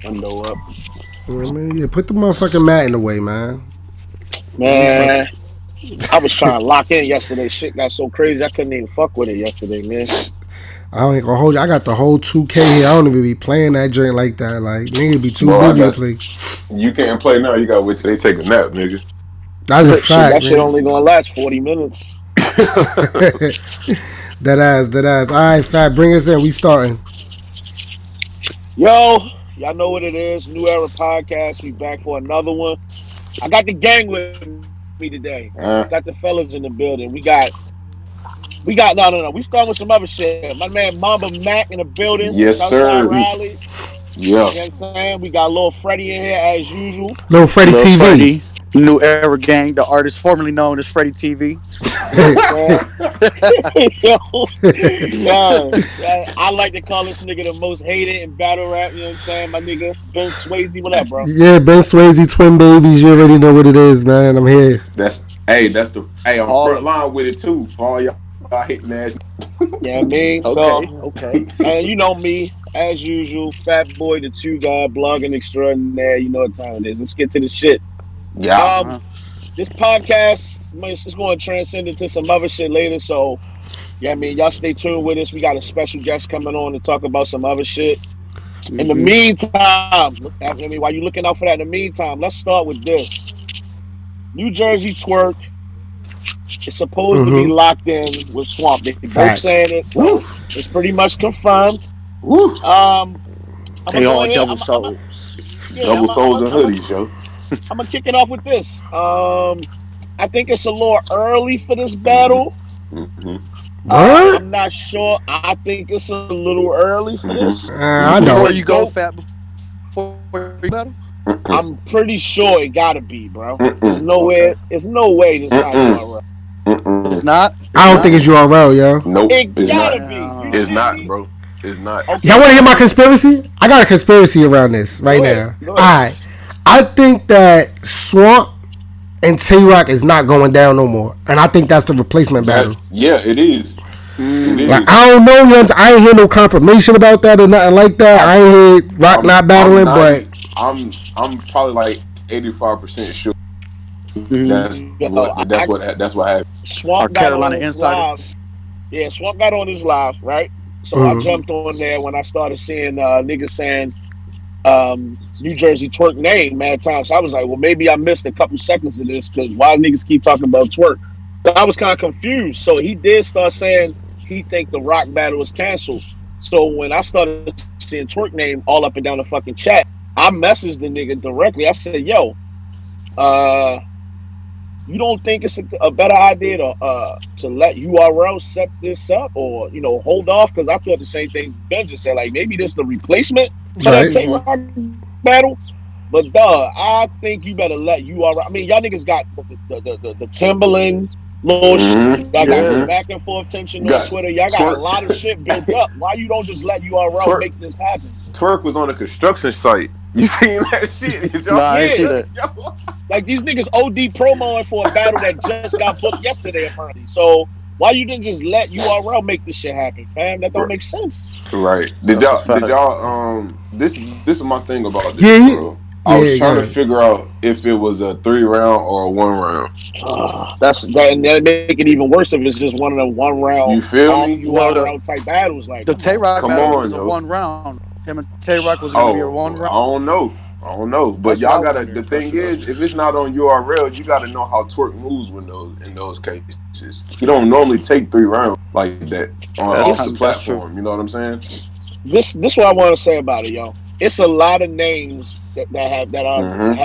Window up. You know what I mean? Yeah, put the motherfucking mat in the way, man. Man, I was trying to lock in yesterday. Shit got so crazy I couldn't even fuck with it yesterday, man. I ain't gonna hold you. I got the whole 2K here. I don't even be playing that drink like that. Like, niggas be too Boy, busy to play. You can't play now. You gotta wait till they take a nap, nigga. That's a Shit, fact, that shit man. only gonna last 40 minutes. That ass. All right, Fat, bring us in. We starting. Yo, y'all know what it is. New Era Podcast. We back for another one. I got the gang with me today. Got the fellas in the building. No. We starting with some other shit. My man Mamba Mac in the building. Yes, Southside sir. Raleigh. Yeah. You know what I'm saying? We got Lil Freddie in here as usual. Little Freddie Lil TV. Freddie, New Era Gang, the artist formerly known as Freddie TV. I like to call this nigga the most hated in battle rap. You know what I'm saying? My nigga Ben Swayze, what up, bro? Yeah, Ben Swayze, twin babies. You already know what it is, man. I'm here. I'm front line with it too. For all y'all hitting ass. Yeah, I mean, Okay. And you know me, as usual, Fat Boy, the two guy, blogging extraordinaire. You know what time it is. Let's get to the shit. Yeah. This podcast is going to transcend into some other shit later. So, yeah, I mean, y'all stay tuned with us. We got a special guest coming on to talk about some other shit. In the meantime, I mean, while you're looking out for that, in the meantime, let's start with this. New Jersey TWORK is supposed to be locked in with Swamp. They both saying it, so it's pretty much confirmed. They all double souls. Double souls and hoodies, yo. I'm gonna kick it off with this. I think it's a little early for this battle. I'm not sure. I think it's a little early for this. I know. Before you go, Fat, before you battle? I'm pretty sure it gotta be, bro. There's no way this not URL. It's not? I don't think it's URL, yo. Nope. It gotta be. It's not, bro. It's not. Okay. Y'all want to hear my conspiracy? I got a conspiracy around this right now. Go All right. I think that Swamp and T-Rock is not going down no more. And I think that's the replacement battle. Yeah, it is. It is. Like, I don't know, I ain't hear no confirmation about that or nothing like that. I ain't hear Rock not battling, but I'm probably like 85% sure. That's what happened. Swamp got Carolina on Insider. Live. Yeah, Swamp got on his live, right? So I jumped on there when I started seeing niggas saying New Jersey TWORK name mad times. So I was like, well, maybe I missed a couple seconds of this because why niggas keep talking about TWORK? So I was kind of confused. So he did start saying he think the Rock battle was canceled. So when I started seeing TWORK name all up and down the fucking chat, I messaged the nigga directly. I said, yo, you don't think it's a better idea to let URL set this up or, hold off? Because I thought the same thing Ben just said. Like, maybe this is the replacement for that TWORK battle. But, I think you better let URL. I mean, y'all niggas got the Timberland little shit. Y'all got back and forth tension on Twitter. Y'all got a lot of shit built up. Why you don't just let URL make this happen? TWORK was on a construction site. You seen that shit? I ain't see that. Like, these niggas OD promoing for a battle that just got booked yesterday, apparently. So, why you didn't just let URL make this shit happen, fam? That don't make sense. Right. Did y'all, this is my thing about this, bro. I was trying to figure out if it was a 3-round or a 1-round. And that make it even worse if it's just one of the 1-round. You feel me? URL type battles. Like, the Tay-Rock battle was a 1-round. Him and Tay-Rock was going to be a 1-round. I don't know. But y'all gotta. The thing is, if it's not on URL, you gotta know how TWORK moves in those cases. He don't normally take 3 rounds like that off the platform. You know what I'm saying? This what I want to say about it, yo. It's a lot of names that have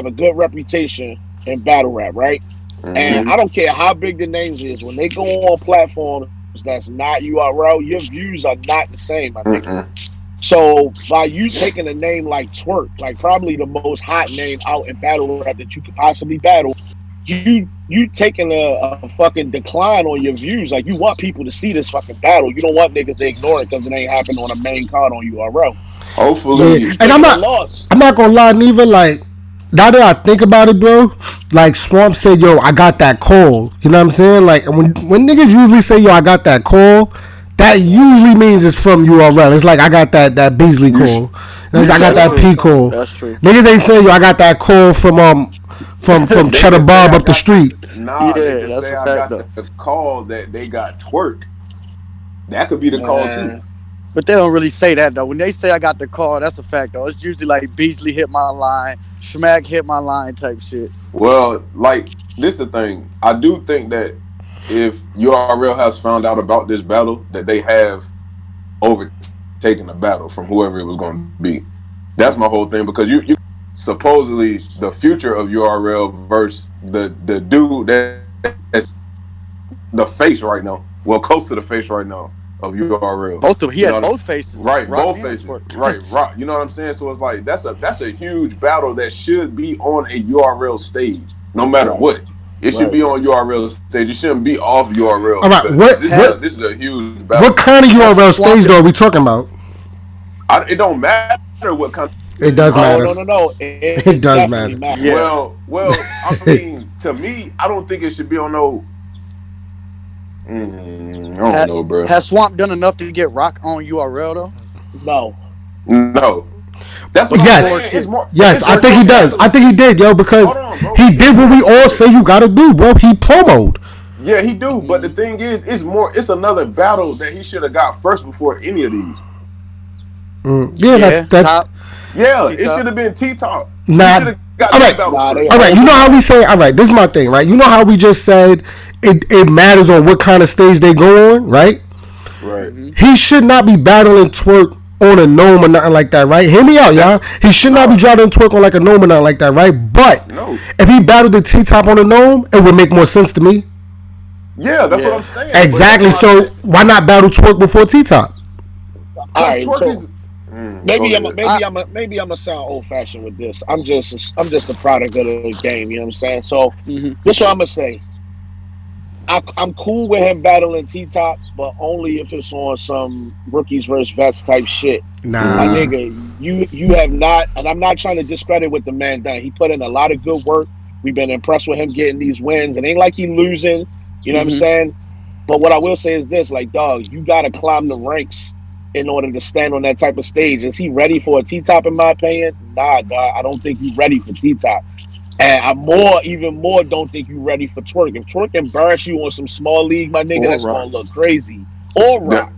a good reputation in battle rap, right? And I don't care how big the names is, when they go on platforms that's not URL, your views are not the same, I think. So by you taking a name like TWORK, like probably the most hot name out in battle rap that you could possibly battle, you taking a fucking decline on your views. Like, you want people to see this fucking battle. You don't want niggas to ignore it because it ain't happening on a main card on URL. Hopefully. Yeah. And I'm not gonna lie, neither. Like, now that I think about it, bro, like Swamp said, yo, I got that call. You know what I'm saying? Like, when niggas usually say, yo, I got that call, that usually means it's from URL. It's like, I got that Beasley call. You know what I got that P call. That's true. Niggas ain't saying yo, I got that call from They Cheddar can say Bob I up the got street. they Yeah, can that's say a I fact got though. the call that they got twerk. That could be the call too. But they don't really say that though. When they say I got the call, that's a fact though. It's usually like Beasley hit my line, Schmack hit my line type shit. Well, like this the thing. I do think that if URL has found out about this battle, that they have overtaken the battle from whoever it was going to be. That's my whole thing because you supposedly the future of URL versus the dude that's the face right now, well close to the face right now of URL. Both of he You know had what both faces. Right, Rock both and faces. Twerk. Right, rock. You know what I'm saying? So it's like that's a huge battle that should be on a URL stage, no matter what. It should be on URL stage. It shouldn't be off URL All right, because this is a huge battle. what kind of URL stage though are we talking about? It don't matter what kind of It does matter. No. It does definitely matter. matters. Yeah. Well, I mean, to me, I don't think it should be on no. I don't know, bro. Has Swamp done enough to get Rock on URL though? No. That's what I'm saying. It's more. Yes, I think he does. I think he did, yo, because he did what we all say you gotta do, bro. He promoed. Yeah, he do. But the thing is, it's another battle that he should have got first before any of these. That's top. Yeah, it should have been T-Top. Nah. All right. You know how we say. All right, this is my thing, right? You know how we just said it matters on what kind of stage they go on, right? Right. He should not be battling Twerk on a gnome or nothing like that, right? Hear me out, y'all. He should not be battling Twerk on like a gnome or nothing like that, right? But if he battled the T-Top on a gnome, it would make more sense to me. Yeah, that's what I'm saying. Exactly. So why not battle Twerk before T-Top? All right, so maybe I'm gonna sound old fashioned with this. I'm just a product of the game. You know what I'm saying? So this is what I'm gonna say. I'm cool with him battling T-Top, but only if it's on some rookies versus vets type shit. Nah, my nigga, you have not, and I'm not trying to discredit what the man done. He put in a lot of good work. We've been impressed with him getting these wins. It ain't like he losing. You know what I'm saying? But what I will say is this: like, dog, you gotta climb the ranks in order to stand on that type of stage. Is he ready for a T-Top? In my opinion, nah, dog. I don't think he's ready for T-Top. And I even more don't think you're ready for Twerk. If Twerk embarrass you on some small league, my nigga, that's gonna look crazy. Or Rock.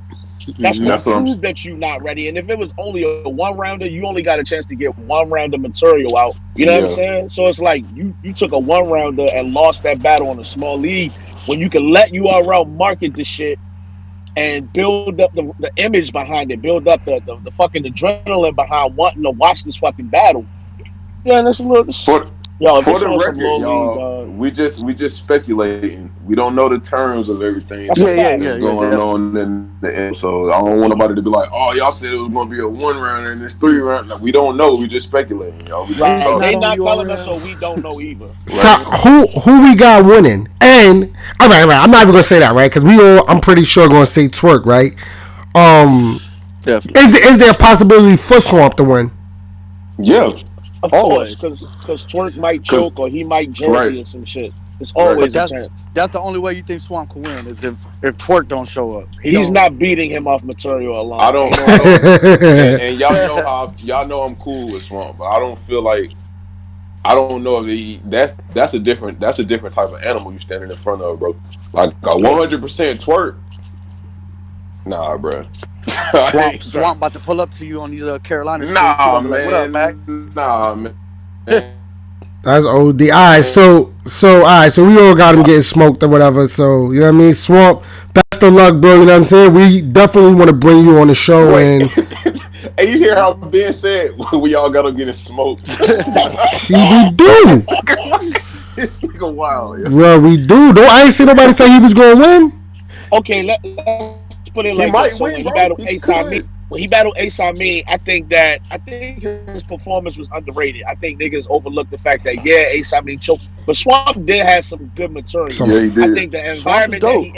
That's gonna prove that you're not ready. And if it was only a one rounder, you only got a chance to get one rounder material out. You know what I'm saying? So it's like you took a one rounder and lost that battle on a small league when you can let URL market the shit and build up the image behind it, build up the fucking adrenaline behind wanting to watch this fucking battle. Yeah, that's a little. For the record, y'all, we just speculating. We don't know the terms of everything that's going on in the episode. I don't want nobody to be like, "Oh, y'all said it was going to be a one rounder and it's 3 rounds." No, we don't know. We just speculating, y'all. They not telling us, so we don't know either. So who we got winning? And all right, I'm not even gonna say that, right? Because I'm pretty sure gonna say Twerk, right? Is there a possibility for Swamp to win? Yeah. Of course, because Twerk might choke or he might jersey or some shit. It's always a chance. That's the only way you think Swamp can win is if Twerk don't show up. He's not beating him off material alone. I don't. And y'all know I'm cool with Swamp, but I don't feel like I don't know if that's a different type of animal you standing in front of, bro. Like a 100% Twerk. Nah, bro. Swamp about to pull up to you on these Carolina streets. Nah, man. Like, what up, Mac? Nah, man. That's OD. Alright, so we all got him getting smoked or whatever. So you know what I mean, Swamp. Best of luck, bro. You know what I'm saying. We definitely want to bring you on the show. And hey, you hear how Ben said we all got him getting smoked? we do. This nigga wild, yo. Bro, we do. I ain't see nobody say he was gonna win. Okay, let's put it like this. So when he battled Ace on me, I think his performance was underrated. I think niggas overlooked the fact that Ace on me choked, but Swamp did have some good material. Yeah, he did. I think the environment that he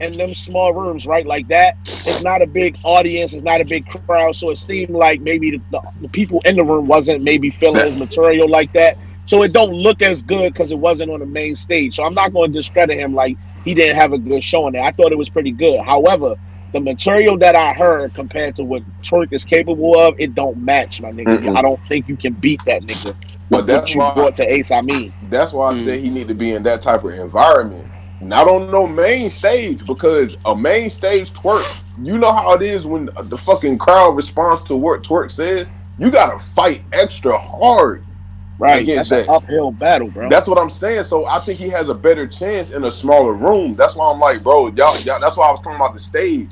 in them small rooms, right, like that, it's not a big audience, it's not a big crowd, so it seemed like maybe the people in the room wasn't maybe feeling his material like that. So it don't look as good because it wasn't on the main stage. So I'm not going to discredit him like he didn't have a good showing there. I thought it was pretty good. However, the material that I heard compared to what Twerk is capable of, it don't match, my nigga. I don't think you can beat that nigga with But what you brought to Ace. I mean, that's why I said he need to be in that type of environment, not on no main stage, because a main stage twerk, you know how it is when the fucking crowd responds to what twerk says. You gotta fight extra hard right? against That's an that. uphill battle, bro. That's what I'm saying. So I think he has a better chance in a smaller room. That's why I'm like, bro, y'all. That's why I was talking about the stage.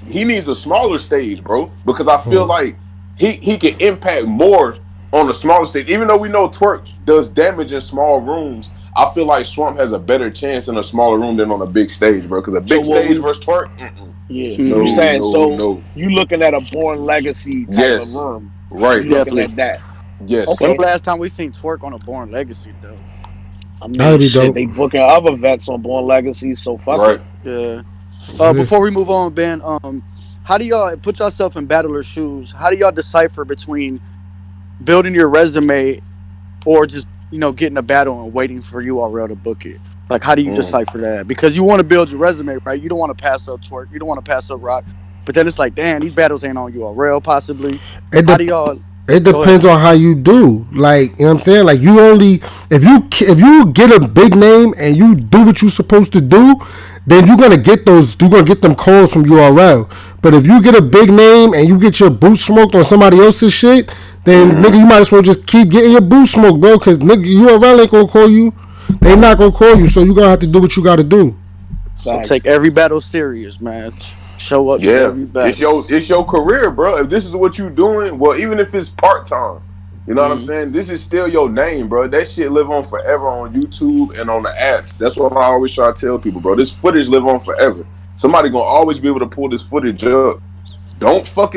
He needs a smaller stage, bro, because I feel like he can impact more on a smaller stage. Even though we know Twerk does damage in small rooms, I feel like Swamp has a better chance in a smaller room than on a big stage, bro. Because a big stage versus Twerk, yeah, no, you saying no, so? no. You looking at a Born Legacy type of Yes, room? right. You looking Definitely. at that? Yes. When Okay. the last time we seen Twerk on a Born Legacy though? I That'd mean, be shit, dope. they booking other vets on Born Legacy, so fuck Right. it. Yeah. Before we move on, Ben, how do y'all put yourself in battler's shoes? How do y'all decipher between building your resume or just getting a battle and waiting for URL to book it? Like, how do you decipher that? Because you want to build your resume, right? You don't want to pass up Twerk. You don't want to pass up Rock. But then it's like, damn, these battles ain't on URL possibly. It How de- do y'all? it Go ahead. depends on how you do. Like, you know what I'm saying? Like, you only if you get a big name and you do what you're supposed to do, then you're gonna get them calls from URL. But if you get a big name and you get your boot smoked on somebody else's shit, then nigga, you might as well just keep getting your boot smoked, bro. Cause nigga, URL ain't gonna call you. They not gonna call you, so you gonna have to do what you gotta do. So take Facts. every battle serious, man. Show up to Yeah, every battle. it's your career, bro. If this is what you doing, well, even if it's part time, you know what I'm saying. This is still your name, bro. That shit live on forever on YouTube and on the apps. That's what I always try to tell people, bro. This footage live on forever. Somebody gonna always be able to pull this footage up. Don't fuck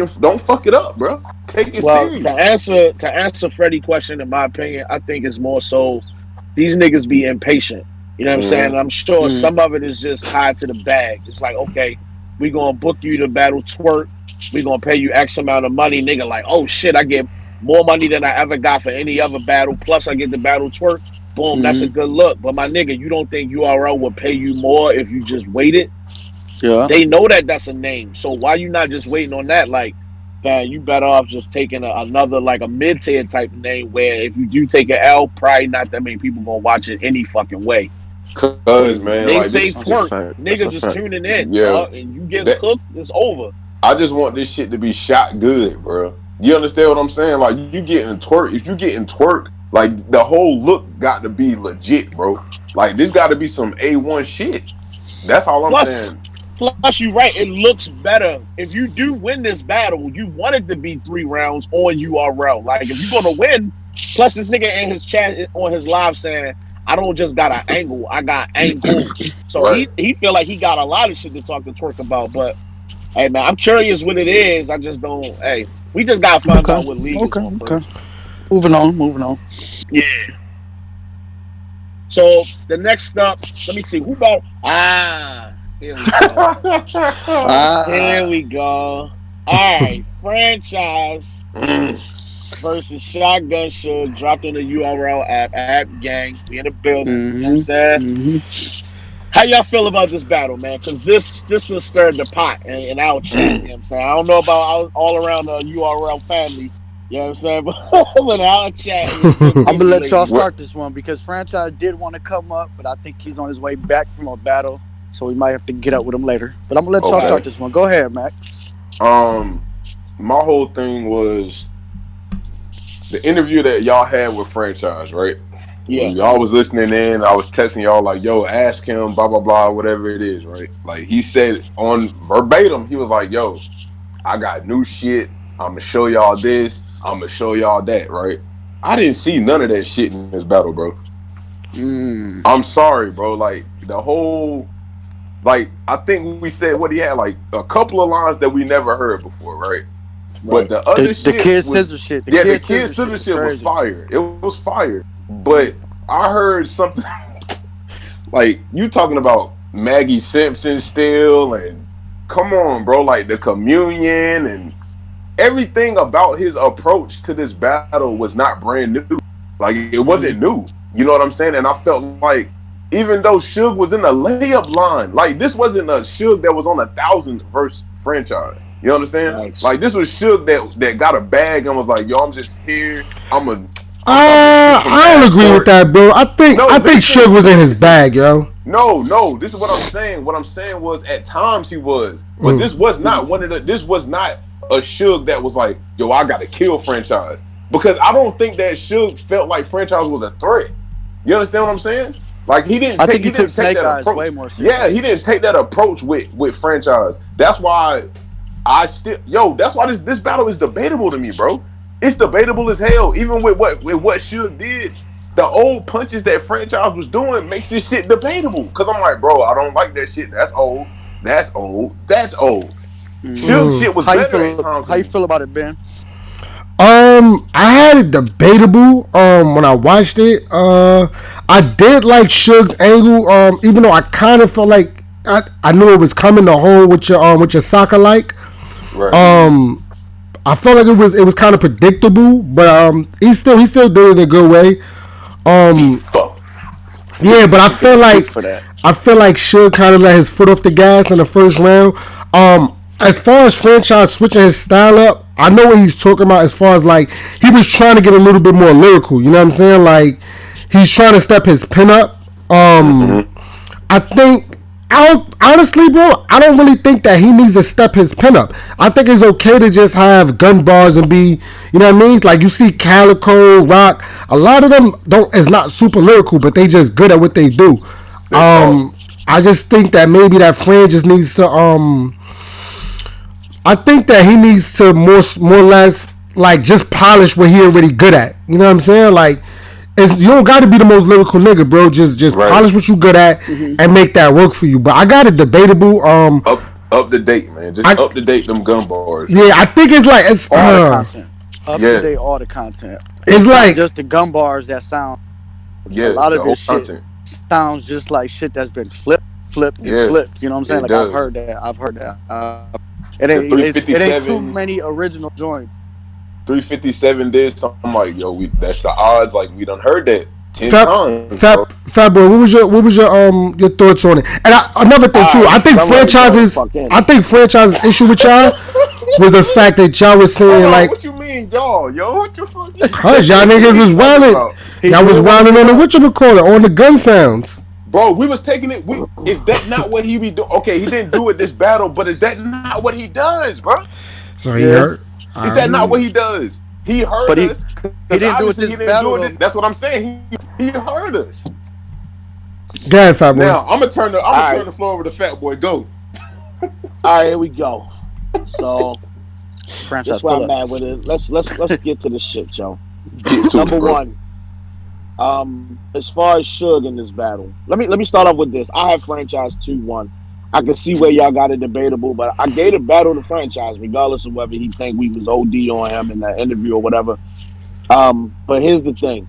it up, bro. Take it Well, to serious. answer Freddie's question, in my opinion, I think it's more so these niggas be impatient. You know what I'm saying? And I'm sure some of it is just tied to the bag. It's like, okay, we gonna book you to battle Twerk. We gonna pay you X amount of money, nigga. Like, oh shit, I get more money than I ever got for any other battle. Plus, I get the battle Twerk. Boom, that's a good look. But my nigga, you don't think URL would pay you more if you just waited? Yeah. They know that that's a name. So why you not just waiting on that? Like, man, you better off just taking another like a mid tier type of name where if you do take an L, probably not that many people gonna watch it any fucking way. Cause Cause when man, they like say this, That's a twerk, fact. That's a niggas is fact. tuning in, yeah. dog, and you get That cooked, it's over. I just want this shit to be shot good, bro. You understand what I'm saying? Like you getting twerk. If you getting twerk, like the whole look got to be legit, bro. Like this got to be some A1 shit. That's all I'm Plus, saying. plus, you right. It looks better if you do win this battle. You want it to be 3 rounds on URL. Like if you're gonna win, plus this nigga in his chat on his live saying, "I don't just got an angle. I got angles." So Right. he feel like he got a lot of shit to talk to Twerk about. But hey man, I'm curious what it is. I just don't. Hey, we just gotta find Okay. out what league is Okay. on Okay. first. Moving on. Moving on. Yeah. So the next up, let me see who about. Here we go. Here Ah. we go. All right, franchise versus Shotgun Suge dropped on the URL app gang. We in the building. You know what I'm saying? How y'all feel about this battle, man? Because this one stirred the pot in our chat. You know what I'm saying? I don't know about all around the URL family. You know what I'm saying? But our chat, it was getting I'm gonna let y'all stimulating. what? start this one because franchise did want to come up, but I think he's on his way back from a battle, so we might have to get up with him later. But I'm gonna let y'all start Okay. this one. Go ahead, Mac. Um, my whole thing was the interview that y'all had with franchise, right? Yeah. When y'all was listening in, I was texting y'all like, "Yo, ask him, blah blah blah, whatever it is," right? Like he said on verbatim, he was like, "Yo, I got new shit. I'm gonna show y'all this. I'm gonna show y'all that." Right? I didn't see none of that shit in this battle, bro. I'm sorry, bro. Like the whole, like I think we said what he had, like a couple of lines that we never heard before, right? But Right. the other The shit kid was, scissor shit. The yeah, the kid kid scissor shit center was shit was crazy. fire. It was fire. But I heard something like you talking about Maggie Simpson still, and come on, bro, like the communion and everything about his approach to this battle was not brand new. Like it wasn't new. You know what I'm saying? And I felt like even though Suge was in a layup line, like this wasn't a Suge that was on 1,000 verse franchise. You understand? Nice. Like this was Suge that got a bag and was like, "Yo, I'm just here. I'm about to shoot some I don't half agree with court." that, bro. I think No, Suge was in his listen. bag, yo. No. This is what I'm saying. What I'm saying was at times he was, but this was not one of the. This was not a Suge that was like, "Yo, I got to kill franchise," because I don't think that Suge felt like franchise was a threat. You understand what I'm saying? Like he didn't. I Take, think he took Snake that Eyes approach. way more serious. Yeah, he didn't take that approach with franchise. That's why that's why this battle is debatable to me, bro. It's debatable as hell. Even with what Suge did, the old punches that franchise was doing makes this shit debatable. Cause I'm like, bro, I don't like that shit. That's old. That's old. That's old. Suge shit was better at times. How you feel about it, Ben? I had it debatable when I watched it. I did like Suge's angle, even though I kind of felt like I knew it was coming, the whole with your soccer like. Right. I felt like it was kind of predictable, but he still did it in a good way. Yeah, but I feel like Suge kind of let his foot off the gas in the first round. As far as franchise switching his style up, I know what he's talking about. As far as like he was trying to get a little bit more lyrical, you know what I'm saying? Like he's trying to step his pen up. I think honestly, bro, I don't really think that he needs to step his pen up. I think it's okay to just have gun bars and be, you know what I mean? Like you see Calico, Rock, a lot of them is not super lyrical, but they just good at what they do. I just think that maybe that Fran just needs to I think that he needs to more or less like just polish what he already good at. You know what I'm saying? Like you don't got to be the most lyrical nigga, bro. Just right. Polish what you good at and make that work for you. But I got it debatable. Up to date, man. Just up to date them gun bars. Yeah, I think it's like it's all the content. Up to date, all the content. It's like just the gun bars that sound. Yeah, a lot of this shit content sounds just like shit that's been flipped, and flipped. You know what I'm saying? Like does. I've heard that. It ain't too many original joints. 357 did something like, yo, that's the odds. Like we done heard that 10 times. Fat bro, what was your thoughts on it? And another thing too, I think franchise's issue with y'all was the fact that y'all was saying like, what you mean, y'all? Yo, what the fuck? Cause y'all niggas was wilding. Y'all was wilding on the whatchamacallit, on the gun sounds. Bro, we was taking it. Is that not what he be doing? Okay, he didn't do it this battle, but is that not what he does, bro? So he hurt. Is that not what he does? He heard us. He didn't do it this battle. That's what I'm saying. He heard us. Go ahead, Fat Boy. Now I'm gonna turn the floor over to Fat Boy. Go. All right, here we go. So that's why I'm mad with it. Let's get to the shit, yo. Number one. As far as Suge in this battle, let me start off with this. I have franchise 2-1. I can see where y'all got it debatable, but I gave the battle to franchise, regardless of whether he think we was OD on him in that interview or whatever. But here's the thing: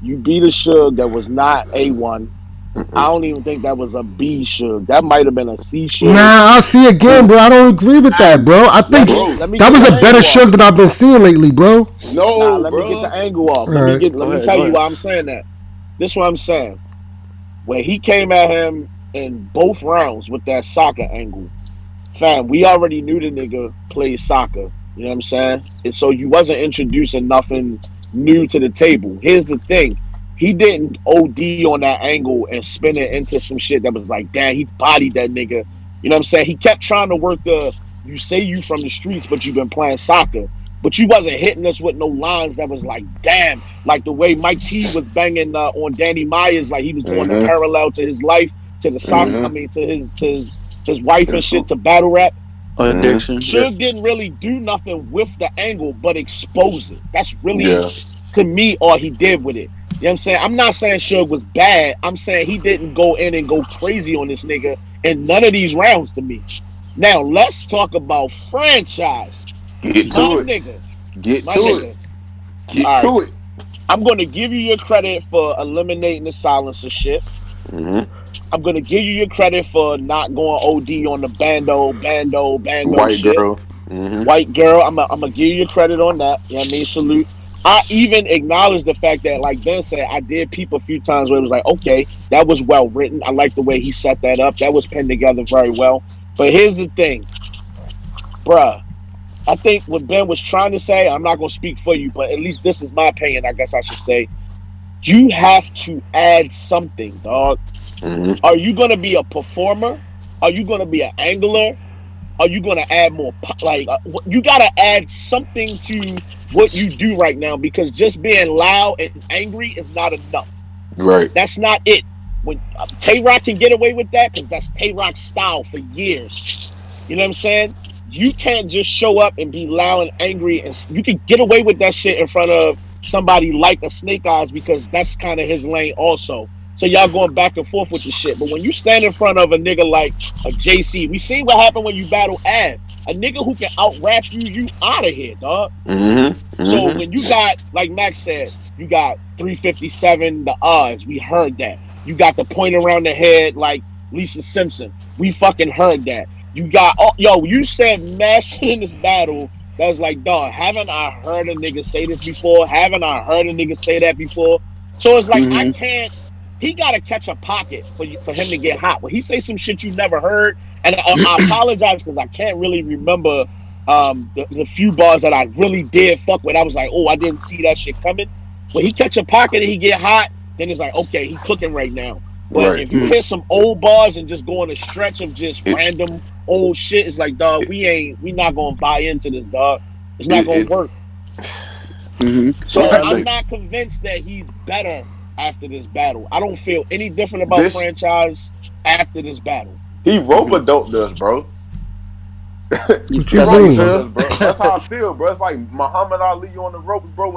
you beat a Suge that was not A1. I don't even think that was a B Suge. That might have been a C Suge. Nah, I'll see again, bro. I don't agree with that, bro. I think that was a better Suge than I've been seeing lately, bro. No, let me get the angle off. Let me tell you why I'm saying that. This is what I'm saying. When he came at him in both rounds with that soccer angle, fam, we already knew the nigga played soccer. You know what I'm saying? And so you wasn't introducing nothing new to the table. Here's the thing. He didn't OD on that angle and spin it into some shit that was like, damn, he bodied that nigga. You know what I'm saying? He kept trying to work you say you from the streets, but you've been playing soccer. But you wasn't hitting us with no lines that was like, damn, like the way Mike T was banging on Danny Myers, like he was doing the parallel to his life, to the soccer, I mean, to his wife and shit, to battle rap. Addiction. Suge didn't really do nothing with the angle, but expose it. That's really, to me, all he did with it. You know what I'm saying? I'm not saying Suge was bad. I'm saying he didn't go in and go crazy on this nigga in none of these rounds to me. Now, let's talk about franchise. Get to it. Nigga. Get to it. I'm going to give you your credit for eliminating the silencer shit. I'm going to give you your credit for not going OD on the bando White shit. girl. White girl. I'm going to give you your credit on that. You know what I mean? Salute. I even acknowledge the fact that, like Ben said, I did peep a few times where it was like, okay, that was well written. I like the way he set that up. That was pinned together very well. But here's the thing, bruh. I think what Ben was trying to say, I'm not going to speak for you, but at least this is my opinion, I guess I should say. You have to add something, dog. Mm-hmm. Are you going to be a performer? Are you going to be an angler? Are you going to add more? Like, you got to add something to what you do right now, because just being loud and angry is not enough. Right. That's not it. When Tay-Rock can get away with that, because that's Tay-Rock's style for years. You know what I'm saying? You can't just show up and be loud and angry, and you can get away with that shit in front of somebody like a Snake Eyes, because that's kind of his lane also. So y'all going back and forth with the shit. But when you stand in front of a nigga like a JC, we seen what happened when you battle Ab. A nigga who can out rap you, you out of here, dog. Mm-hmm. So when you got, like Max said, you got 357, the odds. We heard that. You got the point around the head like Lisa Simpson. We fucking heard that. You got, oh, yo, you said mad shit in this battle. That's like, dog, haven't I heard a nigga say this before? Haven't I heard a nigga say that before? So it's like, I can't, he got to catch a pocket for him to get hot. When he say some shit you never heard, and I apologize because I can't really remember the few bars that I really did fuck with. I was like, oh, I didn't see that shit coming. When he catch a pocket and he get hot, then it's like, okay, he cooking right now. But if you hit some old bars and just go on a stretch of just random old shit, it's like, dog, we not gonna buy into this, dog. It's not gonna work. So I'm not convinced that he's better after this battle. I don't feel any different about franchise after this battle. He rope-a-dope us, bro. What you mean? Bro. That's how I feel, bro. It's like Muhammad Ali on the ropes, bro.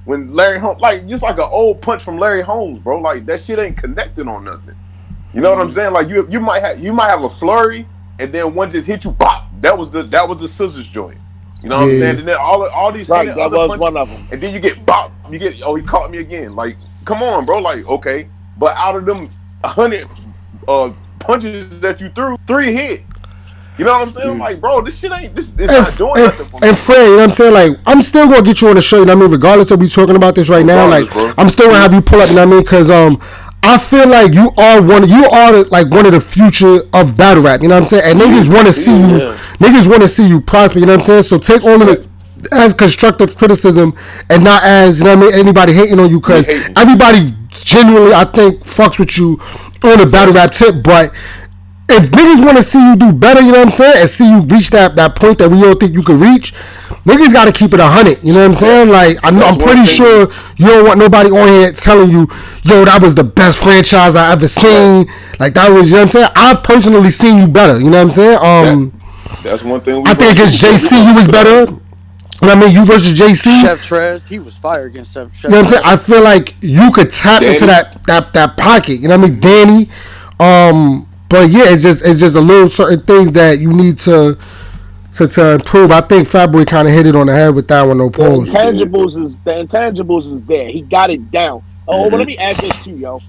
When Larry Holmes, like just like an old punch from Larry Holmes, bro. Like that shit ain't connected on nothing. You know what I'm saying? Like you might have a flurry, and then one just hit you, bop. That was the scissors joint. You know what I'm saying? And then all these right, that was punches, one of them. and then you get bop. You get he caught me again. Like come on, bro. Like okay, but out of them 100 punches that you threw, 3 hit. You know what I'm saying? I'm like, bro, this shit ain't this not doing nothing for me. And Fred, you know what I'm saying? Like, I'm still gonna get you on the show, you know what I mean? Regardless of we talking about this right now, like bro. I'm still gonna have you pull up, you know what I mean? Cause I feel like you are one of the future of battle rap, you know what I'm saying? And niggas wanna see you prosper, you know what I'm saying? So take all of it as constructive criticism and not as, you know what I mean, anybody hating on you, cause everybody genuinely I think fucks with you on the battle rap tip, but if niggas want to see you do better, you know what I'm saying, and see you reach that point that we all think you could reach, niggas got to keep it 100. You know what I'm saying? Like I'm pretty sure you don't want nobody on here telling you, yo, that was the best franchise I ever seen. Like that was, you know what I'm saying? I've personally seen you better. You know what I'm saying? That's one thing. I think against JC you was better. You know what I mean? You versus JC. Chef Trez, he was fire against Chef Trez. You know what I'm saying? I feel like you could tap into that pocket. You know what I mean? Danny. But yeah, it's just a little certain things that you need to improve. I think Fat Boy kind of hit it on the head with that one. No pose. The intangibles is there. He got it down. Oh, but let me add this too, yo.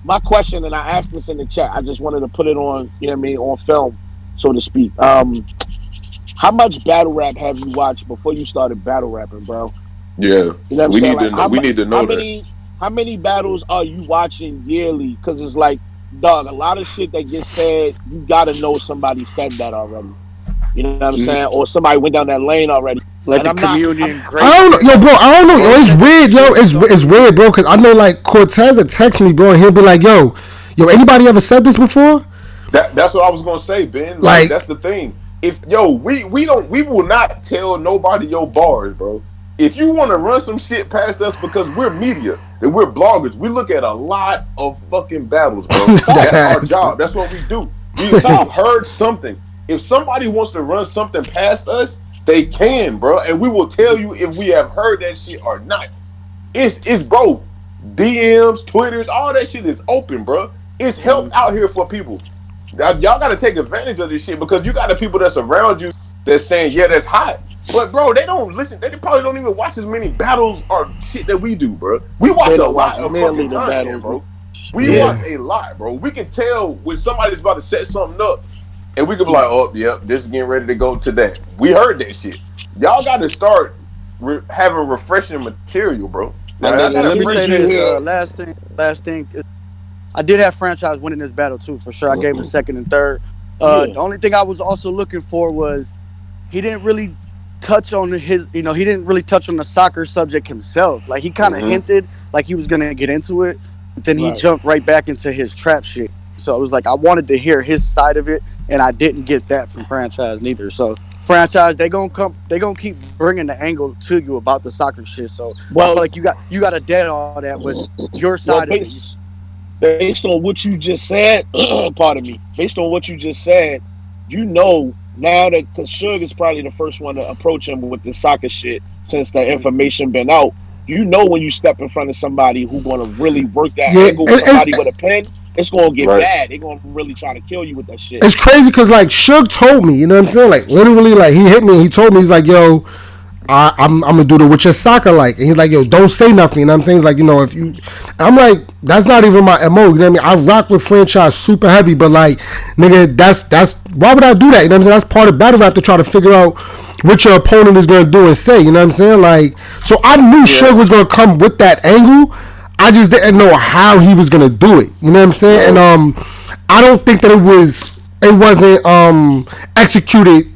My question, and I asked this in the chat. I just wanted to put it on, you know what I mean, on film, so to speak. How much battle rap have you watched before you started battle rapping, bro? Yeah, you know what I'm saying? we need to know how many battles are you watching yearly? Because it's like, dog, a lot of shit that gets said, you gotta know somebody said that already. You know what I'm saying? Or somebody went down that lane already. Like the communion. I don't know, yo, bro. I don't know. Yo, it's weird, yo. It's weird, bro. Because I know, like Cortez would text me, bro, and he'll be like, yo, anybody ever said this before? That's what I was gonna say, Ben. Like that's the thing. If we will not tell nobody your bars, bro. If you want to run some shit past us because we're media and we're bloggers, we look at a lot of fucking battles, bro. That's our job. That's what we do. We've heard something. If somebody wants to run something past us, they can, bro. And we will tell you if we have heard that shit or not. It's bro. DMs, Twitters, all that shit is open, bro. It's help out here for people. Y'all got to take advantage of this shit because you got the people that's around you that's saying, yeah, that's hot. But bro, they don't listen. They probably don't even watch as many battles or shit that we do, bro. We watch a lot of fucking content, bro. We watch a lot, bro. We can tell when somebody's about to set something up, and we can be like, oh, yep, this is getting ready to go to that. We heard that shit. Y'all got to start having refreshing material, bro. I Like, I mean, got as Let me soon say as you this. hear, Last thing. I did have franchise winning this battle too, for sure. I gave him second and third. yeah, The only thing I was also looking for was he didn't really touch on his, he didn't really touch on the soccer subject himself. Like he kind of hinted like he was gonna get into it, but then he right. jumped right back into his trap shit. So it was like I wanted to hear his side of it, and I didn't get that from franchise neither. So franchise, they gonna keep bringing the angle to you about the soccer shit. So I feel Well, like you got to dead all that with your well, side of it. based on what you just said, pardon me, based on what you just said, now that because Suge is probably the first one to approach him with the soccer shit since the information been out. When you step in front of somebody who gonna really work that Yeah, angle, it's somebody with a pen, it's gonna get right. bad. They're gonna really try to kill you with that shit. it's crazy because like Suge told me, you know what I'm saying? Like literally, like he hit me. He told me he's like, yo, I'm gonna do the with your soccer like, and he's like, yo, don't say nothing. You know what I'm saying? He's like, if you, I'm like, that's not even my mo. You know what I mean? I rock with franchise super heavy, but like, nigga, that's why would I do that? You know what I'm saying? That's part of battle rap to try to figure out what your opponent is gonna do and say. You know what I'm saying? Like, so I knew Suge was gonna come with that angle. I just didn't know how he was gonna do it. You know what I'm saying? Right. And I don't think that it wasn't executed.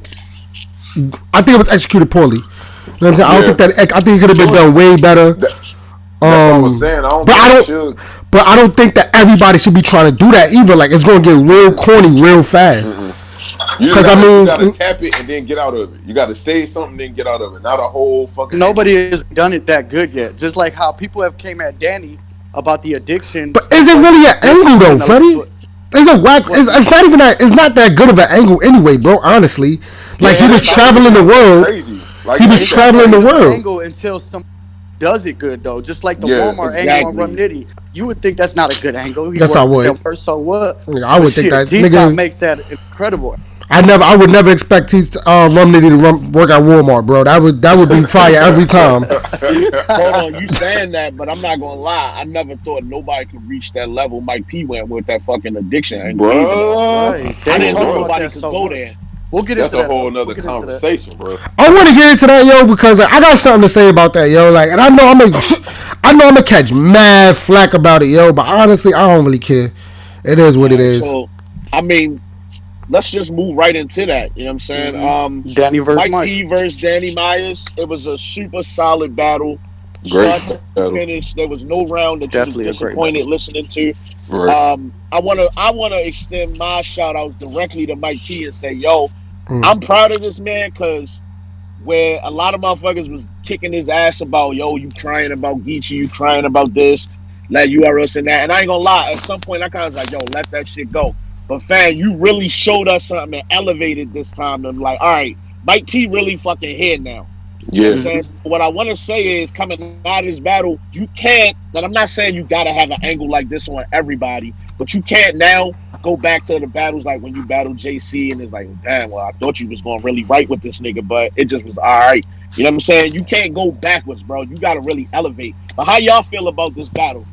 I think it was executed poorly. You know what I'm saying? I think it could have been done way better. That's what I was saying. I don't But think I don't. Suge. But I don't think that everybody should be trying to do that either. Like it's going to get real corny real fast. Because You gotta tap it and then get out of it. You gotta say something, then get out of it. Not a whole fucking. Nobody has done it that good yet. Just like how people have came at Danny about the addiction. But is it really an angle though, Freddie? It's a whack. It's not even that. It's not that good of an angle anyway, bro. Honestly, like he was traveling the world. Crazy. Like, he was traveling the world. Angle until some does it good though. Just like the Walmart exactly. angle on Rum Nitty, you would think that's not a good angle. Yes, I would. So what? I would think that nigga makes that incredible. I would never expect Rum Nitty to work at Walmart, bro. That would be fire every time. Hold on, you saying that, but I'm not gonna lie. I never thought nobody could reach that level Mike P went with that fucking addiction angle. Right. I didn't know nobody could go there. We'll get That's into a whole nother conversation, bro. I want to get into that, yo, because I got something to say about that, yo. Like, and I know I'm gonna catch mad flack about it, yo. But honestly, I don't really care. It is what it is. So, I mean, let's just move right into that. You know what I'm saying? Danny versus Mike P versus Danny Myers. It was a super solid battle. Great Start to finish. There was no round that Definitely you were disappointed listening to. Right. I wanna extend my shout out directly to Mike P and say, yo, I'm proud of this man because where a lot of motherfuckers was kicking his ass about, yo, you crying about Geechee, you crying about this, like URLs and that. And I ain't gonna lie, at some point I kind of was like, yo, let that shit go. But fam, you really showed us something and elevated this time. And I'm like, all right, Mike P really fucking here now. Yeah. You know what I'm saying? What I want to say is coming out of this battle, you can't, and I'm not saying you gotta have an angle like this on everybody, but you can't now go back to the battles like when you battled JC and it's like, damn, well, I thought you was going really right with this nigga, but it just was all right. You know what I'm saying? You can't go backwards, bro. You gotta really elevate. But how y'all feel about this battle?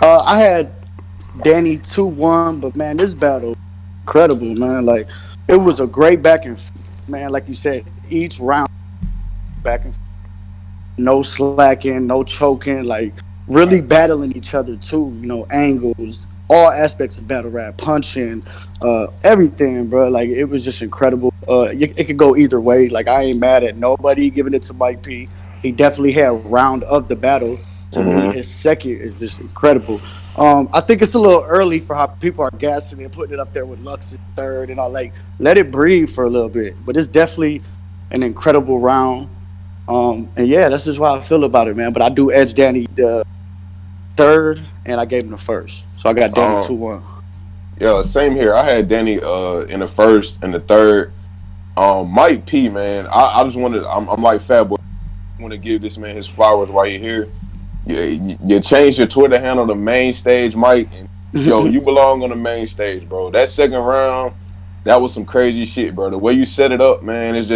I had Danny 2-1, but man, this battle incredible, man. Like it was a great back and forth, man. Like you said, each round back and forth. No slacking, no choking, like really battling each other too, angles, all aspects of battle rap, punching, everything, bro. Like it was just incredible. It could go either way. Like I ain't mad at nobody giving it to Mike P. He definitely had round of the battle. To me, his second is just incredible. I think it's a little early for how people are gassing and putting it up there with Lux's third and all. Like, let it breathe for a little bit. But it's definitely an incredible round. And yeah, that's just how I feel about it, man. But I do edge Danny the third, and I gave him the first. So I got Danny 2-1. Yeah, same here. I had Danny in the first and the third. Mike P, man, I just wanted. I'm like Fat Boy. I want to give this man his flowers while you're here. You changed your Twitter handle to main stage, Mike. And, yo, you belong on the main stage, bro. That second round, that was some crazy shit, bro. The way you set it up, man, it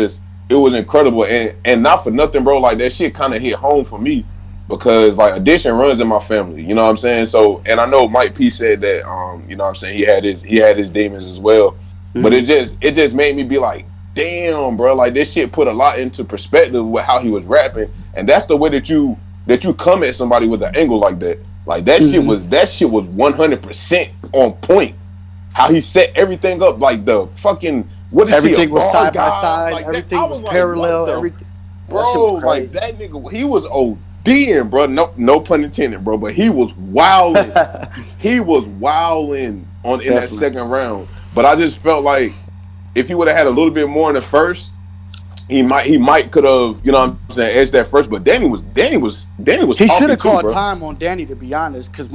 was incredible. And not for nothing, bro. Like that shit kind of hit home for me because like addiction runs in my family. You know what I'm saying? So, and I know Mike P said that, you know what I'm saying, he had his demons as well. But it just made me be like, damn, bro, like this shit put a lot into perspective with how he was rapping, and that's the way that you come at somebody with an angle like that. Like that shit was 100% on point. How he set everything up, like the fucking everything was side by side, like everything was parallel, everything. Bro, like that nigga, he was ODing, bro. No pun intended, bro. But he was wilding. He was wilding in that second round. But I just felt like if he would have had a little bit more in the first, he might could have, you know what I'm saying, edged that first. But Danny was. He should have called time on Danny, to be honest, because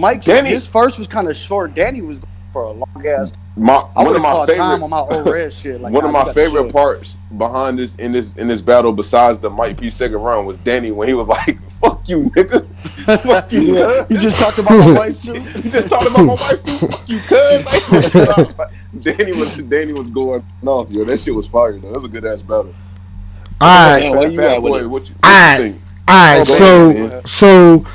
his first was kind of short. Danny was going for a long ass. One of my favorite time on my old red shit. Like, one of my favorite parts behind this in this battle, besides the Mike P second round, was Danny when he was like, "Fuck you, nigga." Fuck you. You just talked about my wife too. You just talked about my wife too. Fuck you, cuz. Danny was going off, yo. That shit was fire, though. That was a good ass battle. All right. What you think? All right. So,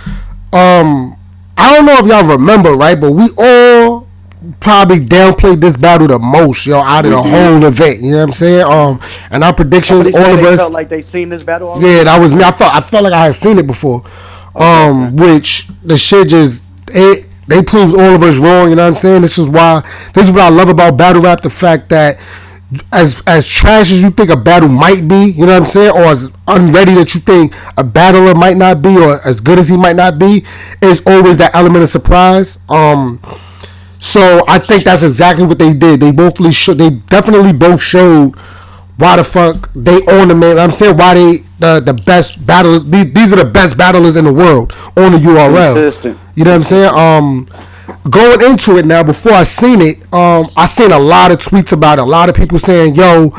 I don't know if y'all remember, right? But we all probably downplayed this battle the most, yo, out of the whole event. You know what I'm saying? And our predictions, all of us felt like they seen this battle already? Yeah, that was me. I felt like I had seen it before. Which the shit just they proved all of us wrong. You know what I'm saying? This is what I love about battle rap. The fact that as trash as you think a battle might be, you know what I'm saying, or as unready that you think a battler might not be, or as good as he might not be, is always that element of surprise. So I think that's exactly what they did. They definitely both showed why the fuck they own the man. I'm saying why they the best battlers. These are the best battlers in the world on the URL. Consistent. You know what I'm saying? Going into it now, before I seen it, I seen a lot of tweets about it. A lot of people saying, "Yo,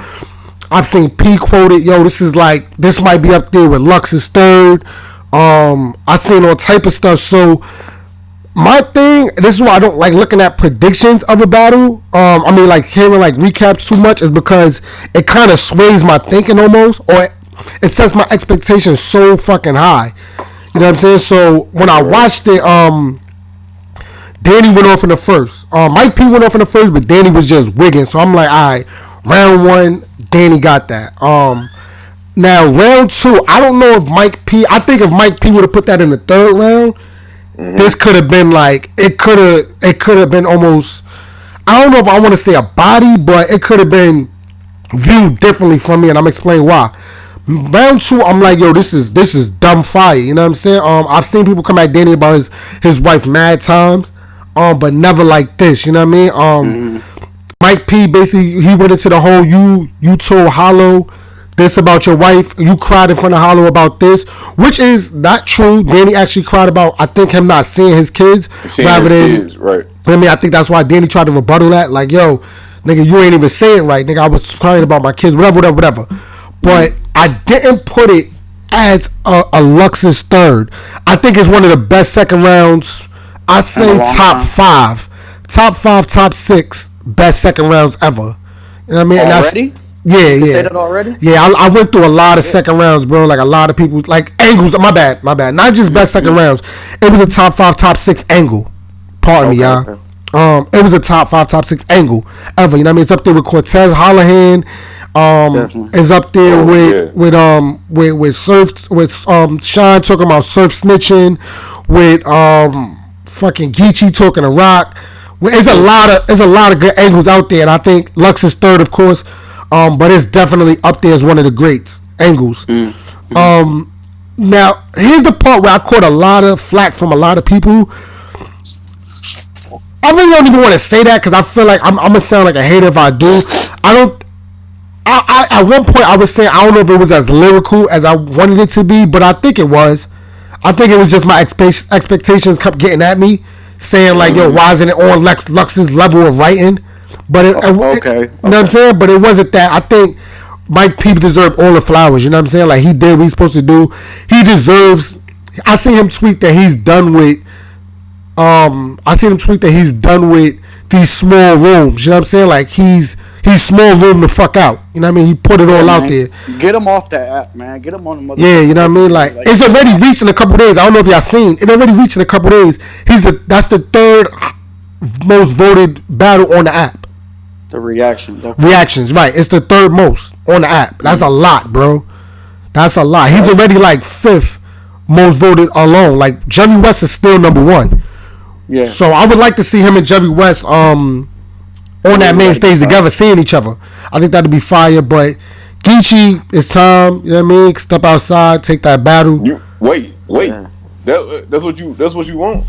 I've seen P quoted. Yo, this might be up there with Lux's third." I seen all type of stuff. So my thing, this is why I don't like looking at predictions of a battle. I mean, like hearing like recaps too much, is because it kind of sways my thinking almost, or it sets my expectations so fucking high. You know what I'm saying? So when I watched it, Danny went off in the first. Mike P went off in the first, but Danny was just wigging. So I'm like, all right, round one, Danny got that. Now round two, I don't know if Mike P. I think if Mike P would have put that in the third round, this could have been like it could have been almost. I don't know if I want to say a body, but it could have been viewed differently from me, and I'm explaining why. Round two, I'm like, yo, this is dumb fire. You know what I'm saying? I've seen people come at Danny about his wife mad times, but never like this. You know what I mean? Mike P basically he went into the whole you told Hollow this about your wife. You cried in front of Hollow about this, which is not true. Danny actually cried about, I think, him not seeing his kids rather than kids, right. I mean, I think that's why Danny tried to rebuttal that. Like, yo, nigga, you ain't even saying right, nigga. I was crying about my kids, whatever. But I didn't put it as a Lux's third. I think it's one of the best second rounds. I say top five, top six best second rounds ever. You know what I mean? Already? Yeah. Say that already? Yeah, I went through a lot of second rounds, bro. Like a lot of people, like angles. My bad. Not just best second rounds. It was a top five, top six angle. Pardon me, y'all. Okay. It was a top five, top six angle ever. You know what I mean? It's up there with Cortez Hollahan. Is up there with Surf, with Sean talking about Surf snitching, with fucking Geechee talking to Rock. There's a lot of good angles out there, and I think Lux is third, of course, but it's definitely up there as one of the greats angles. Now here's the part where I caught a lot of flack from a lot of people. I really don't even want to say that because I feel like I'm gonna sound like a hater if I do. I at one point I was saying I don't know if it was as lyrical as I wanted it to be, but I think it was. I think it was just my expectations kept getting at me, saying like, "Yo, why isn't it on Lux's level of writing?" But you know what I'm saying. But it wasn't that. I think Mike P deserved all the flowers. You know what I'm saying? Like he did what he's supposed to do. He deserves. I see him tweet that he's done with. I seen him tweet that he's done with these small rooms. You know what I'm saying? Like he's small room the fuck out. You know what I mean? He put it all out there. Get him off that app, man. Get him on the mother. Yeah, you know what I mean? Like it's already reached in a couple days. I don't know if y'all seen. It already reached in a couple days. That's the third most voted battle on the app. The reactions. Okay. Reactions, right? It's the third most on the app. That's a lot, bro. That's a lot. He's already like fifth most voted alone. Like Jerry West is still number one. Yeah. So I would like to see him and Jerry West on that main stage together, seeing each other. I think that'd be fire. But Geechee, it's time. You know what I mean? Step outside, take that battle. You wait. Yeah. That's what you want.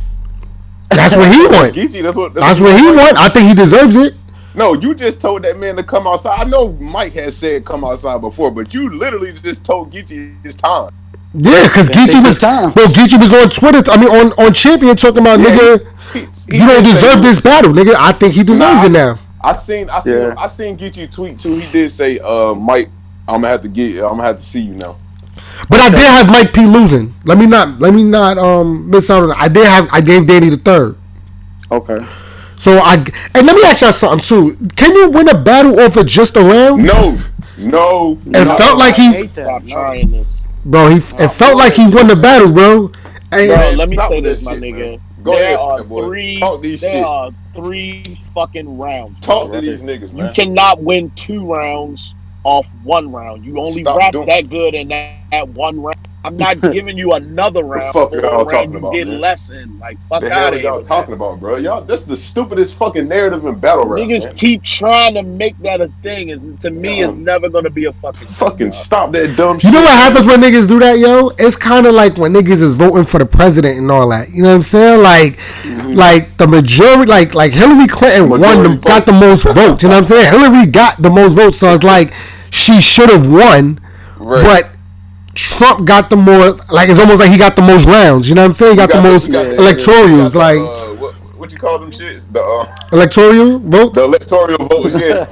That's what he want. Geechee, that's what he want. I think he deserves it. No, you just told that man to come outside. I know Mike has said come outside before, but you literally just told Geechee it's time. Yeah, because Geechee was on Twitter. I mean, on Champion talking about nigga. You don't deserve this battle, nigga. I think he deserves it now. I seen Geechee tweet too. He did say, Mike, I'm gonna have to see you now. But I did have Mike P losing. Let me not miss out on that. I gave Danny the third. Okay. So and let me ask y'all something too. Can you win a battle off of just a round? No. It felt like he. Stop trying this. Bro, it felt like he won the battle, bro. Bro, let me say this, my nigga. There are three fucking rounds. Talk to these niggas, man. You cannot win 2 rounds off 1 round. You only rap that good in that 1 round. I'm not giving you another round. What the fuck y'all talking about, you get man? less in. Like, fuck the out hell of here. Y'all talking about, bro? Y'all, that's the stupidest fucking narrative in battle rap. Niggas keep trying to make that a thing. To me, it's never gonna be a fucking stop that dumb shit. You know what happens when niggas do that, yo? It's kind of like when niggas is voting for the president and all that. You know what I'm saying? Like the majority, like Hillary Clinton got the most votes. You know what I'm saying? Hillary got the most votes, so it's like she should have won, but Trump got the more, like it's almost like he got the most rounds. You know what I'm saying? He got the most electorals. Like what you call them shits? The electoral votes. The electoral votes. Yeah.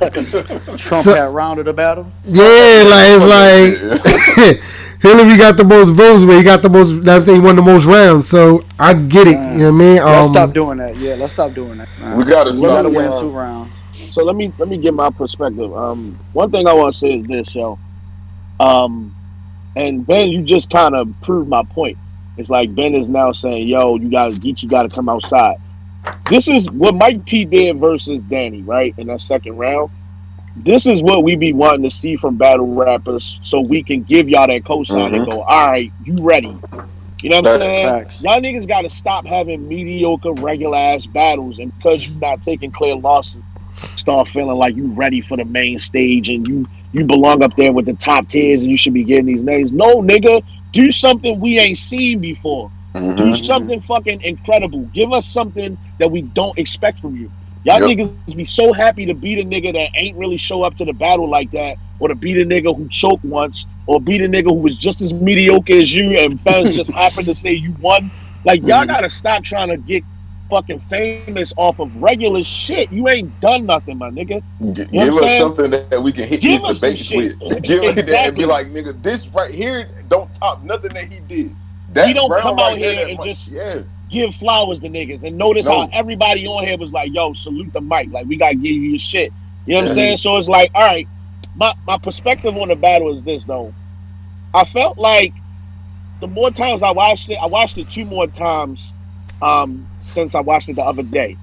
Trump had rounded the battle. Yeah, like it's like Hillary got the most votes, but he got the most. I'm saying he won the most rounds. So I get it. You know what I mean? Let's stop doing that. Yeah, let's stop doing that. We gotta win 2 rounds. So let me get my perspective. One thing I want to say is this, yo. And Ben, you just kind of proved my point. It's like Ben is now saying, "Yo, Geechee got to come outside." This is what Mike P did versus Danny, right? In that second round. This is what we be wanting to see from battle rappers, so we can give y'all that cosign and go, "All right, you ready?" You know what I'm saying? Facts. Y'all niggas got to stop having mediocre, regular ass battles, and because you're not taking clear losses, start feeling like you ready for the main stage and you belong up there with the top tiers and you should be getting these names. No, nigga, do something we ain't seen before. Do something fucking incredible. Give us something that we don't expect from you. Y'all niggas be so happy to beat a nigga that ain't really show up to the battle like that, or to beat a nigga who choked once, or beat a nigga who was just as mediocre as you and fans just happened to say you won. Like, y'all gotta stop trying to get fucking famous off of regular shit. You ain't done nothing, my nigga. Give us something that we can hit these debates with. Give us that and be like, nigga, this right here don't top nothing that he did. He don't come out here and just give flowers to niggas. And notice how everybody on here was like, yo, salute the mic. Like, we gotta give you your shit. You know what I'm saying? So it's like, all right, my perspective on the battle is this, though. I felt like the more times I watched it 2 more times since I watched it the other day.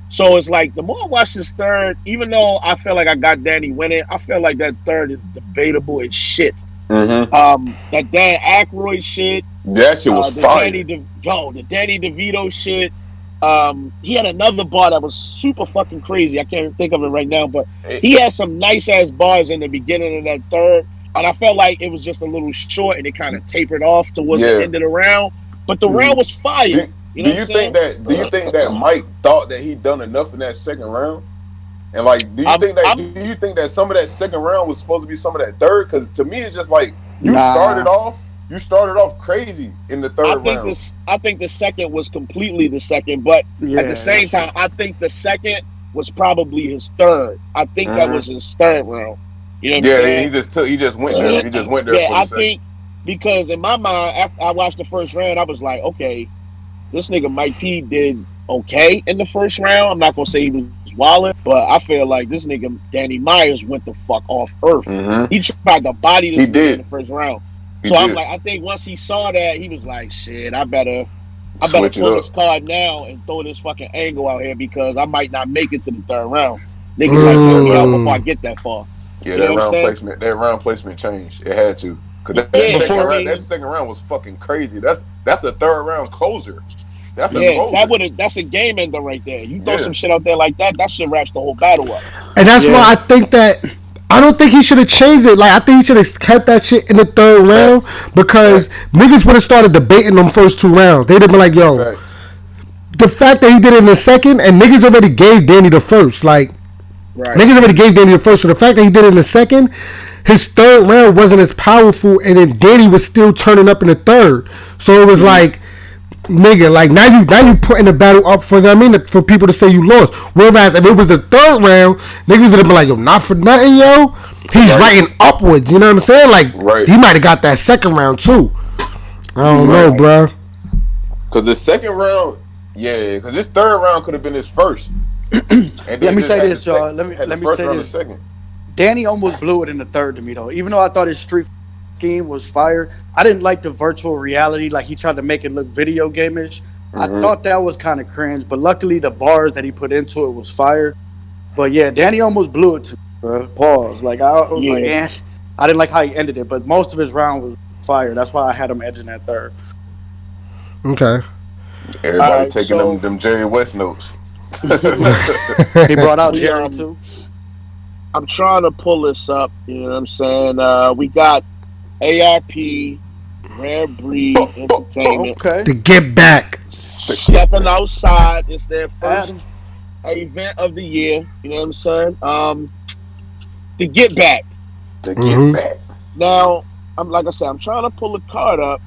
So it's like the more I watch this third, even though I feel like I got Danny winning, I feel like that third is debatable as shit. That Dan Aykroyd shit. That shit was fire. The Danny DeVito shit. He had another bar that was super fucking crazy. I can't think of it right now, but he had some nice ass bars in the beginning of that third. And I felt like it was just a little short and it kind of tapered off towards the end of the round. But the round was fire. Do you think that Mike thought that he'd done enough in that second round? And like, do you think that some of that second round was supposed to be some of that third? Because to me, it's just like you started off crazy in the third round. I think the second was completely the second, but at the same time, I think the second was probably his third. I think that was his third round. You know what I'm saying? He just went there. He just went there. Yeah, I think because in my mind, after I watched the first round, I was like, okay, this nigga Mike P did okay in the first round. I'm not gonna say he was wilding, but I feel like this nigga Danny Myers went the fuck off earth. He tried to body this nigga in the first round. I'm like, I think once he saw that, he was like, shit, I better pull this card now and throw this fucking angle out here because I might not make it to the third round. Niggas like burn me out before I get that far. Yeah, you know what I'm saying? that round placement changed. It had to. Cause that second round was fucking crazy. That's a third round closer. That's a closer. That's a game ender right there. You throw some shit out there like that shit wraps the whole battle up. And that's why I think that I don't think he should have changed it. Like I think he should have kept that shit in the third round because niggas would have started debating them first 2 rounds. They'd have been like, yo, the fact that he did it in the second and niggas already gave Danny the first. Like niggas already gave Danny the first. So the fact that he did it in the second, his third round wasn't as powerful, and then Danny was still turning up in the third. So it was like, nigga, like now you putting the battle up for for people to say you lost. Whereas if it was the third round, niggas would have been like, yo, not for nothing, yo. He's writing upwards. You know what I'm saying? Like he might have got that second round too. I don't know, bro. Cause the second round, because this third round could have been his first. And let me say this, y'all. Let me say this. Danny almost blew it in the third to me though. Even though I thought his street scheme was fire, I didn't like the virtual reality. Like he tried to make it look video game-ish. I thought that was kind of cringe, but luckily the bars that he put into it was fire. But yeah, Danny almost blew it to me, bro. Pause. Like I was like, I didn't like how he ended it, but most of his round was fire. That's why I had him edging that third. Okay. Everybody taking them Jerry West notes. He brought out Jerry too. I'm trying to pull this up. You know what I'm saying? We got ARP, Rare Breed Entertainment. Okay. To get back. Stepping outside. It's their first event of the year. You know what I'm saying? To get back. To get back. Now, like I said, I'm trying to pull the card up.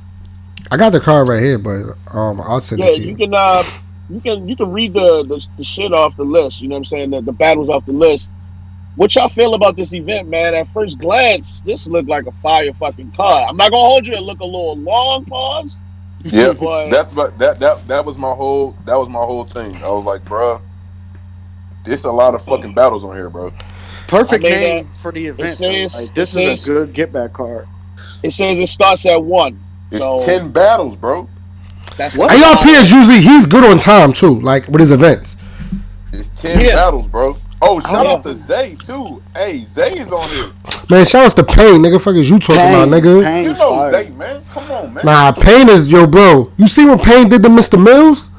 I got the card right here, but I'll send it to you. You can read the shit off the list. You know what I'm saying? The battles off the list. What y'all feel about this event, man? At first glance, this looked like a fire fucking card. I'm not gonna hold you. It look a little long. Pause. Yeah, that was my whole thing. I was like, bro, there's a lot of fucking battles on here, bro. Perfect name for the event. This is a good get back card. It says it starts at 1. It's 10 battles, bro. That's ARP is usually he's good on time too, like with his events. It's 10 battles, bro. Oh, shout out to Zay too. Hey, Zay is on here. Man, shout out to Payne, nigga. Fuck is you talking about, nigga? You know Zay, man. Come on, man. Nah, Payne is yo, bro. You see when Payne did the Mr. Mills?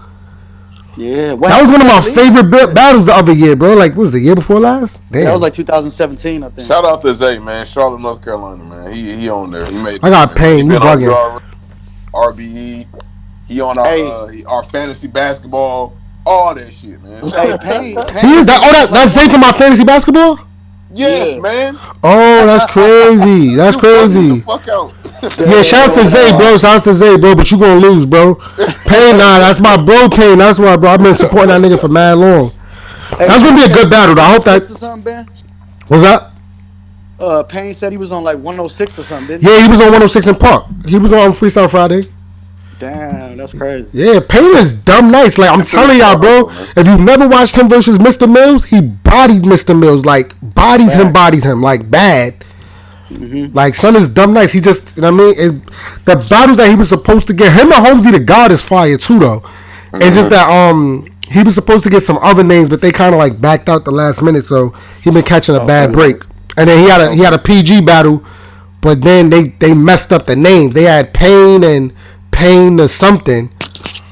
Yeah, that was one of my favorite battles the other year, bro. Like, what was the year before last? Damn. That was like 2017, I think. Shout out to Zay, man. Charlotte, North Carolina, man. He on there. He made. I got Payne. You bugging? RBE. He on our fantasy basketball. All that shit, man. Hey, Payne. That's Zay from my fantasy basketball? Yes, man. Oh, that's crazy. That's crazy. Get the fuck out. Yeah, shout out to Zay, bro. Shout out to Zay, bro. But you gonna lose, bro. Payne, that's my bro, Payne. That's why, bro. I've been supporting that nigga for mad long. That's gonna be a good battle, though. I hope that. What's that? Payne said he was on like 106 or something, didn't he? Yeah, he was on 106 in Park. He was on Freestyle Friday. Damn, that's crazy. Yeah, Payne is dumb nice. Like, I'm telling y'all, bro, if you never watched him versus Mr. Mills, he bodied Mr. Mills. Like, bodies him, like, bad. Mm-hmm. Like, son is dumb nice. He just, you know what I mean? The battles that he was supposed to get, him and Holmesy the God is fire, too, though. Mm-hmm. It's just that, he was supposed to get some other names, but they kind of, like, backed out the last minute, so he been catching a bad break. And then he had a PG battle, but then they messed up the names. They had Payne and Payne or something.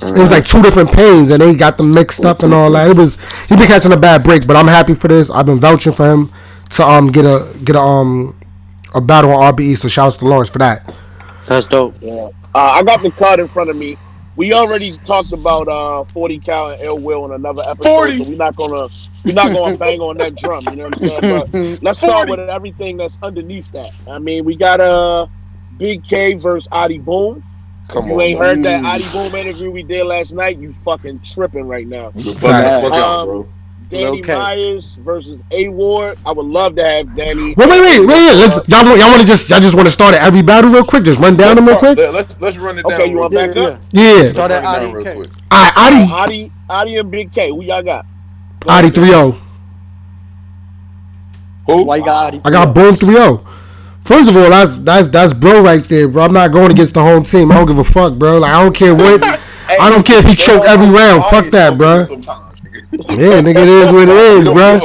It was like 2 different Paynes, and they got them mixed up and all that. He been catching a bad break, but I'm happy for this. I've been vouching for him to get a battle on RBE. So shouts to Lawrence for that. That's dope. Yeah, I got the card in front of me. We already talked about 40 Cal and Ill Will in another episode, 40. So we're not gonna bang on that drum. You know what I'm saying? But let's start with everything that's underneath that. I mean, we got Big K versus Adi Boom. If you ain't heard that Adi Boom interview we did last night, you fucking tripping right now. Danny Myers versus A Ward. I would love to have Danny. Wait. Y'all just want to start at every battle real quick? Just run down them real quick. Let's run it down. Okay, you want back up? Yeah. Start at Adi real quick. Adi and Big K. Who y'all got? Adi 3-0. Who? Why you got Adi? I got Boom 3-0. First of all, that's bro right there, bro. I'm not going against the home team. I don't give a fuck, bro. Like, I don't care what. I don't care if he choke every round. Fuck that, bro. Yeah, nigga, it is what it is, bro.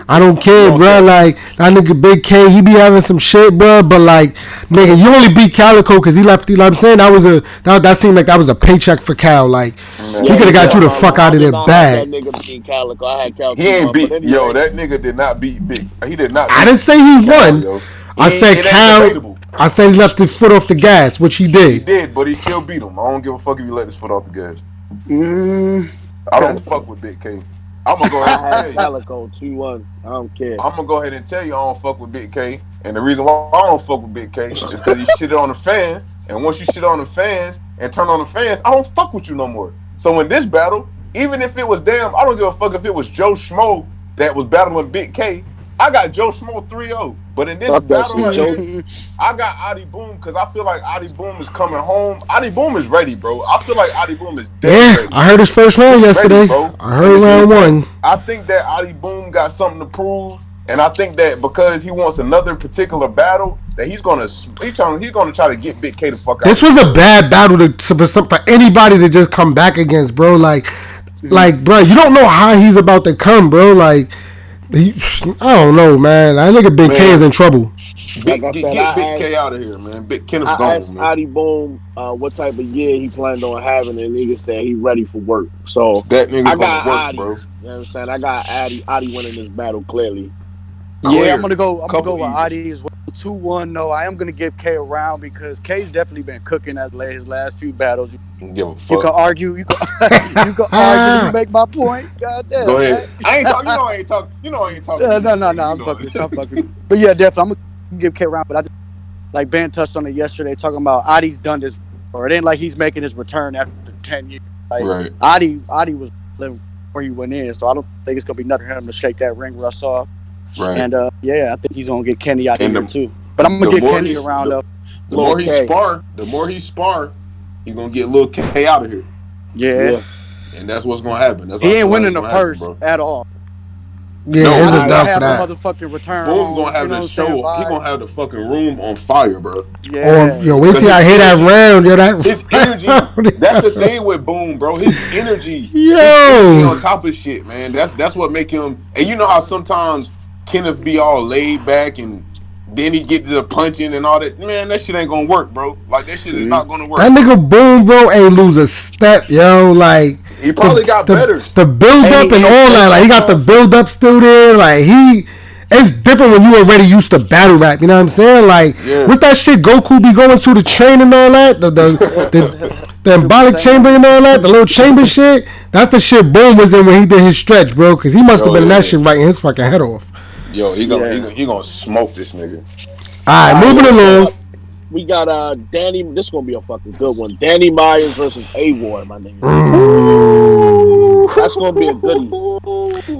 I don't care, bro. Like, that nigga Big K, he be having some shit, bro. But, like, nigga, you only beat Calico because he left. You know what I'm saying? That seemed like that was a paycheck for Cal. Like, he could have got you the fuck out of there bad. That nigga beat Calico. I had Cal He ain't 2-1, but beat. anyway. Yo, that nigga did not beat Big. He did not. I didn't say he Cal, won. yo. I said Cal. I said he left his foot off the gas, which he did. He did, but he still beat him. I don't give a fuck if he let his foot off the gas. I don't fuck with Big K. I'm gonna go ahead and tell you. Calico 2-1. I don't care. I'm gonna go ahead and tell you I don't fuck with Big K. And the reason why I don't fuck with Big K is because he shitted on the fans. And once you shit on the fans and turn on the fans, I don't fuck with you no more. So in this battle, even if it was I don't give a fuck if it was Joe Schmo that was battling Big K. I got Joe Schmo 3-0. But in this battle right here, I got Adi Boom because I feel like Adi Boom is coming home. Adi Boom is ready, bro. I feel like Adi Boom is dead ready. I heard his first round yesterday. Ready, I heard round one. I think that Adi Boom got something to prove. And I think that because he wants another particular battle, that he's gonna try to get Big K the fuck out. This was a bad battle for anybody to just come back against, bro. Like, bro, you don't know how he's about to come, bro. Like, I don't know, man. I think Big K is in trouble. Get Big K out of here, man. Big Kenneth gone. I asked Adi Boom what type of year he planned on having, and nigga said he ready for work. So that nigga I got work, Adi, bro. You know what I'm saying? I got Adi winning this battle clearly. Yeah, I'm gonna go with Adi as well. 2-1. No, I am gonna give K a round because K's definitely been cooking at his last few battles. Give a fuck. You can argue. You can argue. You make my point. God damn. Go ahead. I ain't talking. I ain't talking. I ain't talking. No. I'm fucking. But yeah, definitely, I'm gonna give K a round. But I just, like Ben touched on it yesterday, talking about Adi's done this, or it ain't like he's making his return after 10 years. Like, right. Adi was living where he went in, so I don't think it's gonna be nothing for him to shake that ring rust off. Right. And I think he's gonna get Kenny out here too. But I'm gonna get Kenny around up. The more he spar, he's gonna get Lil K out of here. Yeah. And that's what's gonna happen. He ain't winning the first at all. Yeah, there's a doubt for that. Motherfucking return. Boom's gonna have the show. He gonna have the fucking room on fire, bro. Yeah. Yo, wait till I hear that round. Yo, his energy. That's the thing with Boom, bro. His energy. Yo, he on top of shit, man. That's what make him. And you know how sometimes Kenneth be all laid back and then he get to the punching and all that. Man, that shit ain't gonna work, bro. Like, that shit is not gonna work. That nigga Boom, bro, ain't lose a step, yo. Like, he probably got better. The build up and all that. Like, he got the build up still there. Like, it's different when you already used to battle rap. You know what I'm saying? Like, what's that shit Goku be going to the train and all that? The embolic chamber and all that? The little chamber shit? That's the shit Boom was in when he did his stretch, bro. Because he must have been that shit writing his fucking head off. Yo, he gonna smoke this nigga. All right, moving along. We got Danny. This is gonna be a fucking good one. Danny Myers versus A-Ward, my nigga. That's gonna be a goodie.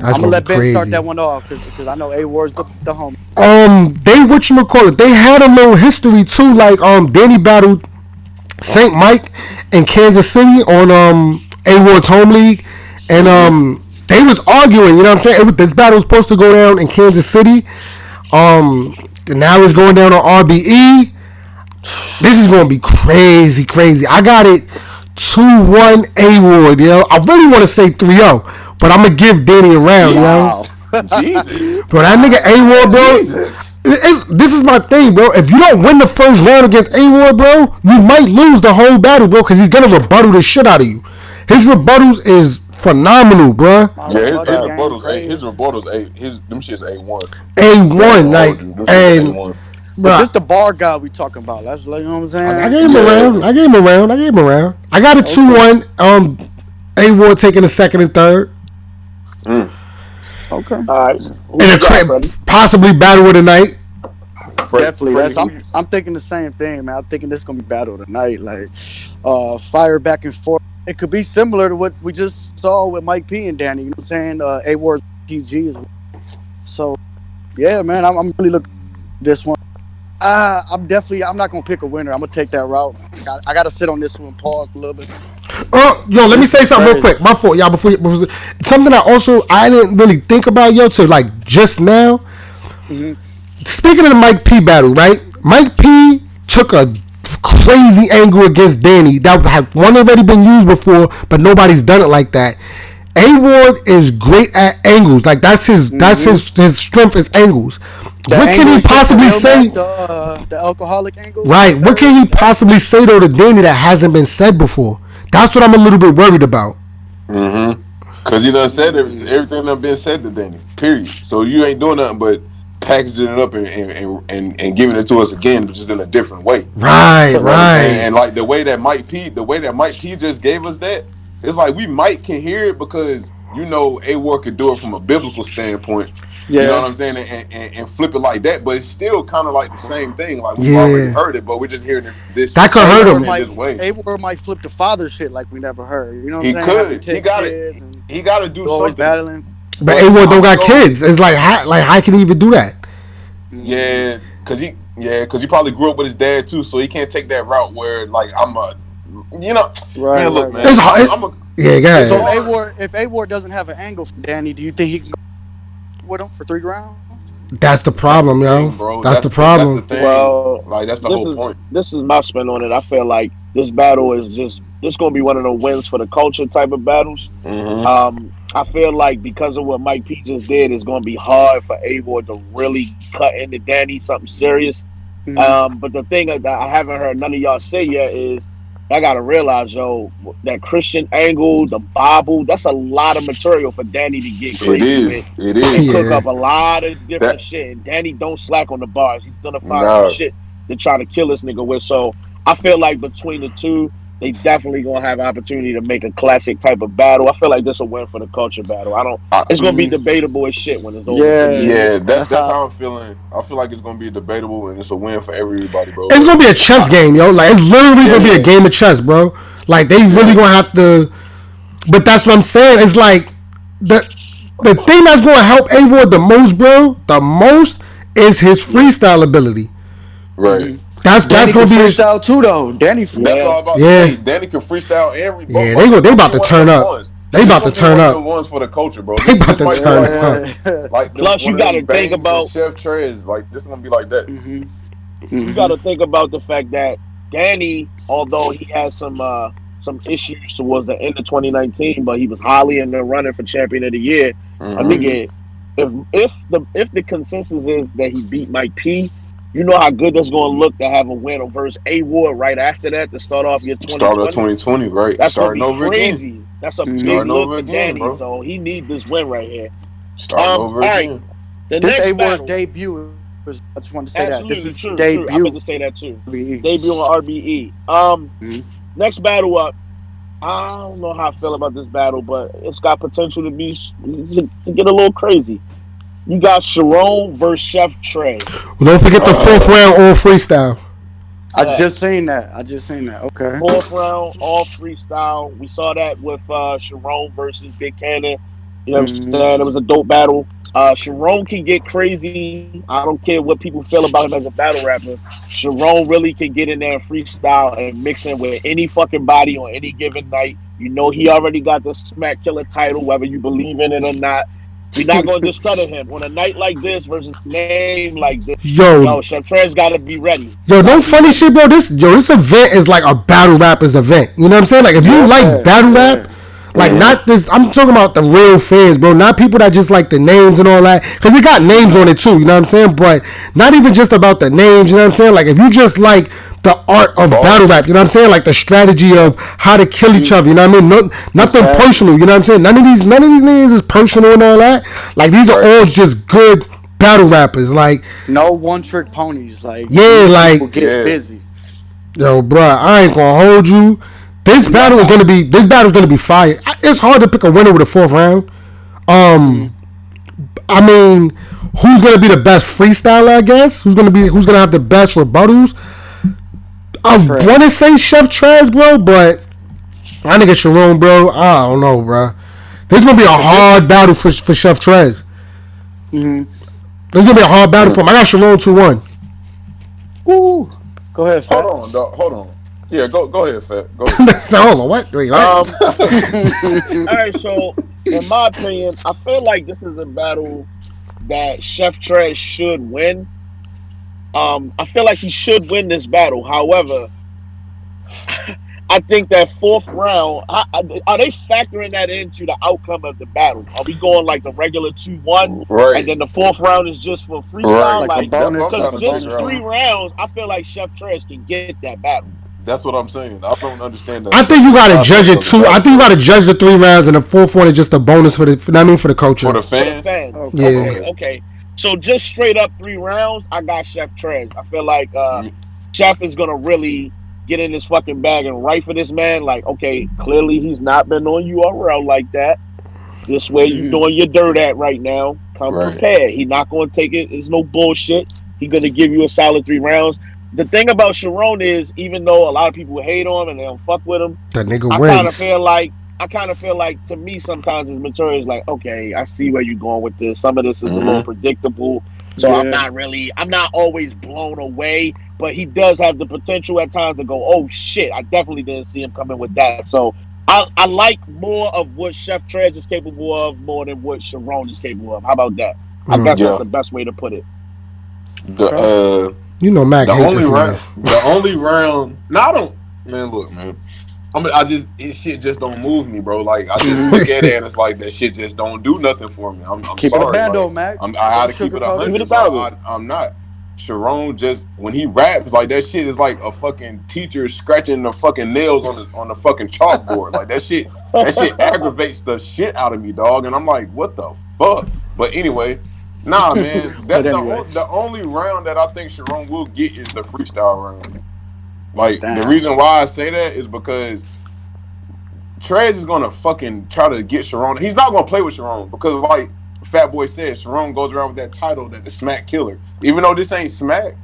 I'm gonna let Ben start that one off because I know A-Ward's the homie. They whatchamacallit, they had a little history too. Like Danny battled St. Mike in Kansas City on A-Ward's home league, and they was arguing, you know what I'm saying? This battle was supposed to go down in Kansas City. Now it's going down on RBE. This is going to be crazy. I got it 2-1 A-Ward, yo. I really want to say 3-0, but I'm going to give Danny a round, yo. Jesus. Bro, that nigga A-Ward, bro. Jesus. This is my thing, bro. If you don't win the first round against A-Ward, bro, you might lose the whole battle, bro, because he's going to rebuttal the shit out of you. His rebuttals is phenomenal, bro. Yeah, his rebuttals, them shit's A1. A1, like, and but this the bar guy we talking about. That's like, you know what I'm saying? I gave him a round. I got a 2-1. A-Ward taking the second and third. Okay. All right. And possibly battle of the night. Definitely. I'm thinking the same thing, man. I'm thinking this is gonna be battle of the night. Like, fire back and forth. It could be similar to what we just saw with Mike P and Danny. You know what I'm saying? A-Ward's TG as well. So, yeah, man, I'm really looking at this one. I'm not gonna pick a winner. I'm gonna take that route. I gotta sit on this one, pause a little bit. Yo, let me say something real quick. My fault, y'all. Before something I didn't really think about, yo, till like just now. Mm-hmm. Speaking of the Mike P battle, right? Mike P took a crazy angle against Danny that had one already been used before, but nobody's done it like that. A-Ward is great at angles. Like that's his strength is angles. The What can angle he he took from possibly say? the alcoholic angle. Right. What can he possibly say though to Danny that hasn't been said before? That's what I'm a little bit worried about. Because he done said everything that been said to Danny. Period. So you ain't doing nothing but packaging it up and giving it to us again, but just in a different way. Right. You know what I'm saying? Right. And like the way that Mike P just gave us that, it's like we might can hear it because A-Ward could do it from a biblical standpoint. Yeah. You know what I'm saying? And flip it like that, but it's still kind of like the same thing. Like we've Yeah. already heard it, but we're just hearing it this. That could hurt him. This way. A-Ward might flip the father shit like we never heard. You know what He I'm saying? could. He got it. He got to do always something. battling. But A-Ward don't got kids. It's like how can he even do that? Yeah, cause he probably grew up with his dad too, so he can't take that route where like I'm a, right. Man, look, man, It's hard. Yeah, go ahead. So if A-Ward doesn't have an angle for Danny, do you think he can go with him for 3 rounds? That's the problem, yo. Bro. That's the problem. That's the thing. Well, like that's the whole point. This is my spin on it. I feel like this battle is this gonna be one of the wins for the culture type of battles. I feel like because of what Mike P just did, it's gonna be hard for A-Ward to really cut into Danny something serious. But the thing that I haven't heard none of y'all say yet is I gotta realize, yo, that Christian angle, the Bible, that's a lot of material for Danny to get crazy with. It is. And cook up a lot of different shit. And Danny don't slack on the bars. He's gonna find some shit to try to kill this nigga with. So I feel like between the two, they definitely gonna have an opportunity to make a classic type of battle. I feel like this will win for the culture battle. It's gonna be debatable as shit when it's over. Yeah, that's how I'm feeling. I feel like it's gonna be debatable and it's a win for everybody, bro. It's gonna be a chess game, yo. Like it's literally gonna be a game of chess, bro. Like they really gonna have to. But that's what I'm saying. It's like the thing that's gonna help A-Ward the most, bro. The most is his freestyle ability. Right. That's Danny gonna be freestyle too, though. Danny freestyle. That's all I'm about to say. Danny can freestyle and rebut. Yeah, they about to turn up. They about to turn up. Ones for the culture, bro. They about to turn up. Like plus, you got to think about Chef Trez. Like this is gonna be like that. You got to think about the fact that Danny, although he had some issues towards the end of 2019, but he was highly in the running for champion of the year. I think if the consensus is that he beat Mike P, you know how good that's going to look to have a win versus A-Ward right after that to start off your 2020. Start off 2020, right? That's starting gonna be over crazy. Again. That's a big starting look over for again, Danny, bro. so he needs this win right here. Starting over again. This A-Ward's debut. I just wanted to say absolutely that this is true. debut. I meant to say that too. Debut on RBE. Next battle up. I don't know how I feel about this battle, but it's got potential to get a little crazy. You got Sharon versus Chef Trey. Well, don't forget the 4th round all freestyle. I just seen that. Okay. 4th round all freestyle. We saw that with Sharon versus Big Cannon. You know what I'm saying? It was a dope battle. Sharon can get crazy. I don't care what people feel about him as a battle rapper. Sharon really can get in there and freestyle and mix in with any fucking body on any given night. You know he already got the Smack Killer title, whether you believe in it or not. We're not going to discredit him. On a night like this versus a name like this, yo Chef Trez got to be ready. Yo, no funny shit, bro. This event is like a battle rapper's event. You know what I'm saying? Like, if you like battle rap, like not this, I'm talking about the real fans, bro. Not people that just like the names and all that. Because it got names on it too, you know what I'm saying? But not even just about the names, you know what I'm saying? Like, if you just like the art of battle rap, you know what I'm saying? Like the strategy of how to kill each other, you know what I mean? Nothing personal, you know what I'm saying? None of these names is personal and all that. Like these are all just good battle rappers. Like no one trick ponies. Like like people get busy. Yo, bruh, I ain't gonna hold you. This battle is gonna be fire. It's hard to pick a winner with a 4th round. I mean, who's gonna be the best freestyler? I guess who's gonna have the best rebuttals? I want to say Chef Trez, bro, but I nigga Sharon, bro. I don't know, bro. This is gonna be a hard battle for Chef Trez. This is gonna be a hard battle for him. I got Sharon 2-1. Ooh, go ahead, Fat. Hold on, dog. Hold on. Yeah, go ahead, Fat. Go ahead. So, hold on, what? Wait, what? All right, so in my opinion, I feel like this is a battle that Chef Trez should win. I feel like he should win this battle. However, I think that fourth round, are they factoring that into the outcome of the battle? Are we going like the regular 2-1, and Right. then the fourth round is just for freestyle? Right. Like a Like, That's what bonus, I'm because like trying a to just figure bonus out. 3 rounds, I feel like Chef Trez can get that battle. That's what I'm saying. I don't understand I think you the gotta judge concept it of the too. I battle think you royal gotta judge the 3 rounds, and the fourth one is just a bonus for the. I mean, for the for culture. the For the fans. fans. Okay. Yeah. Okay, Okay. okay. So just straight up 3 rounds, I got Chef Trez. I feel like Mm, Chef is gonna really get in his fucking bag and right for this man. Like, okay, clearly he's not been on URL like that. This way you Mm-hmm. doing your dirt at right now. Come right. prepared. He not gonna take it. It's no bullshit. He gonna give you a solid 3 rounds. The thing about Sharon is, even though a lot of people hate on him and they don't fuck with him, That nigga I kind of wins. feel like to me sometimes his material is like, okay, I see where you're going with this. Some of this is a little Mm-hmm. predictable, so Yeah. I'm not always blown away. But he does have the potential at times to go, oh shit, I definitely didn't see him coming with that. So I like more of what Chef Trez is capable of more than what Sharon is capable of. How about that? I guess that's Yeah. the best way to put it. The Okay. You know, Mac the hate only this round. nigga. The only round. No, I don't. Man, look, man. I just it shit just don't move me, bro. Like I just Mm-hmm. look at it and it's like that shit just don't do nothing for me. I'm Keep it a sorry, bando, like Mac. I Don't had to keep it sugarcoat it. Keep it a 100, bro. thousand. I'm not. Sharon just when he raps like that shit is like a fucking teacher scratching the fucking nails on the fucking chalkboard. Like that shit aggravates the shit out of me, dog. And I'm like, what the fuck? But anyway, nah, man. But That's anyway, the only round that I think Sharon will get is the freestyle round. Like the damn. reason why I say that is because Trez is gonna fucking try to get Sharon. He's not gonna play with Sharon because, like Fat Boy said, Sharon goes around with that title that the Smack Killer. Even though this ain't Smack,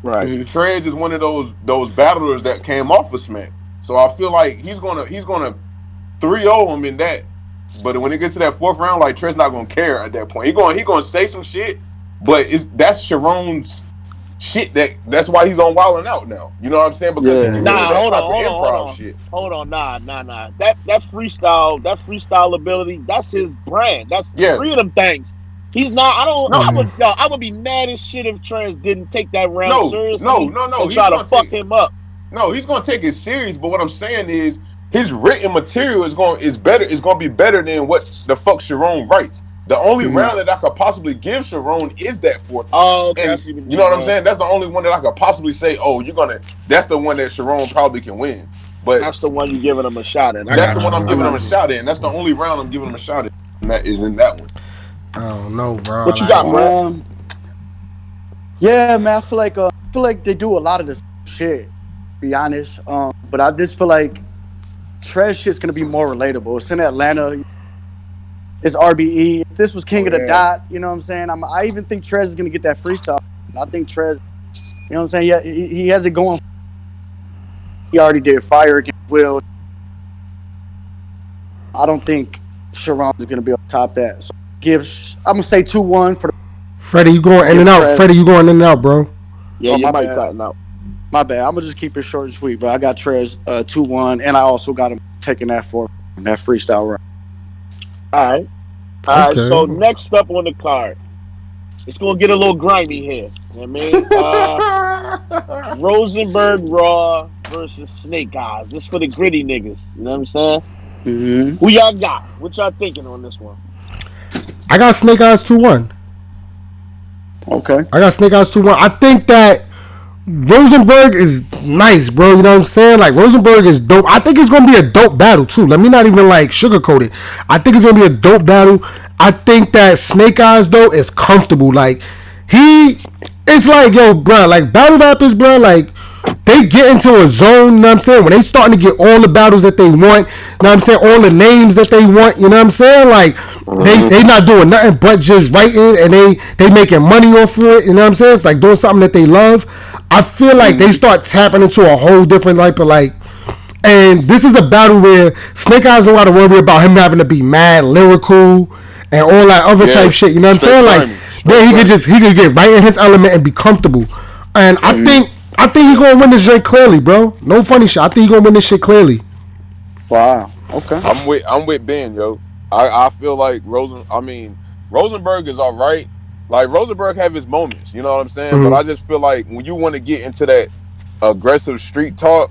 Right. Mm-hmm. Trez is one of those battlers that came off of Smack. So I feel like he's gonna 3-0 him in that. But when it gets to that fourth round, like Trez not gonna care at that point. He gonna say some shit, but that's Sharon's shit that's why he's on Wildin' Out now. You know what I'm saying? Because he Yeah, can do yeah. Nah, that hold on, type of hold on, hold improv on, shit. hold on. Nah. That freestyle ability, that's his brand. That's Yeah. three of them things. He's not. I don't. No, I would be mad as shit if Trez didn't take that round no. seriously and try to fuck him up. He's gonna take it serious. But what I'm saying is his written material is better. Is gonna be better than what the fuck Sharon writes. The only Mm-hmm. round that I could possibly give Sharon is that fourth round. Oh, okay. I And see what you know you're what I'm doing. saying? That's the only one that I could possibly say, oh, that's the one that Sharon probably can win. But That's the one you giving him a shot at. I that's the got one you. I'm giving him a shot in. That's the only round I'm giving him a shot in. And that is in that one. I don't know, bro. What you got, Like, Brett? Yeah, man. I feel like they do a lot of this shit. To be honest, but I just feel like Trez shit's gonna be more relatable. It's in Atlanta. It's RBE. If this was King of the Dot, you know what I'm saying? I even think Trez is gonna get that freestyle. I think Trez, you know what I'm saying? Yeah, he has it going. He already did Fire against Will. I don't think Sharon is gonna be on top of that. So I'm gonna say 2-1 for the. Freddie, you going in and out. Trez. Freddie, you going in and out, bro. Yeah, Oh, your my mic bad. cutting out. My bad. I'm gonna just keep it short and sweet, but I got Trez 2-1, and I also got him taking that for that freestyle round. All right. All right. Okay. So next up on the card, it's gonna get a little grimy here. You know what I mean? Rosenberg Raw versus Snake Eyes. This for the gritty niggas. You know what I'm saying? Mm-hmm. Who y'all got? What y'all thinking on this one? I got Snake Eyes 2-1. Okay. I got Snake Eyes 2-1. I think that Rosenberg is nice, bro. You know what I'm saying? Like, Rosenberg is dope. I think it's going to be a dope battle, too. Let me not even, like, sugarcoat it. I think it's going to be a dope battle. I think that Snake Eyes, though, is comfortable. Like, it's like, yo, bro, like, battle rappers, bro, like, they get into a zone, you know what I'm saying? When they starting to get all the battles that they want, you know what I'm saying? All the names that they want, you know what I'm saying? Like, they not doing nothing but just writing, and they making money off of it, you know what I'm saying? It's like doing something that they love. I feel like they start tapping into a whole different type of, like, and this is a battle where Snake Eyes don't got to worry about him having to be mad lyrical and all that other type shit, you know what I'm saying? Like, yeah, he could get right in his element and be comfortable. And I think he gonna win this joint clearly, bro. No funny shit. I think he gonna win this shit clearly. Wow. Okay. I'm with Ben, yo. I feel like Rosenberg is all right. Like Rosenberg have his moments, you know what I'm saying? But I just feel like when you want to get into that aggressive street talk,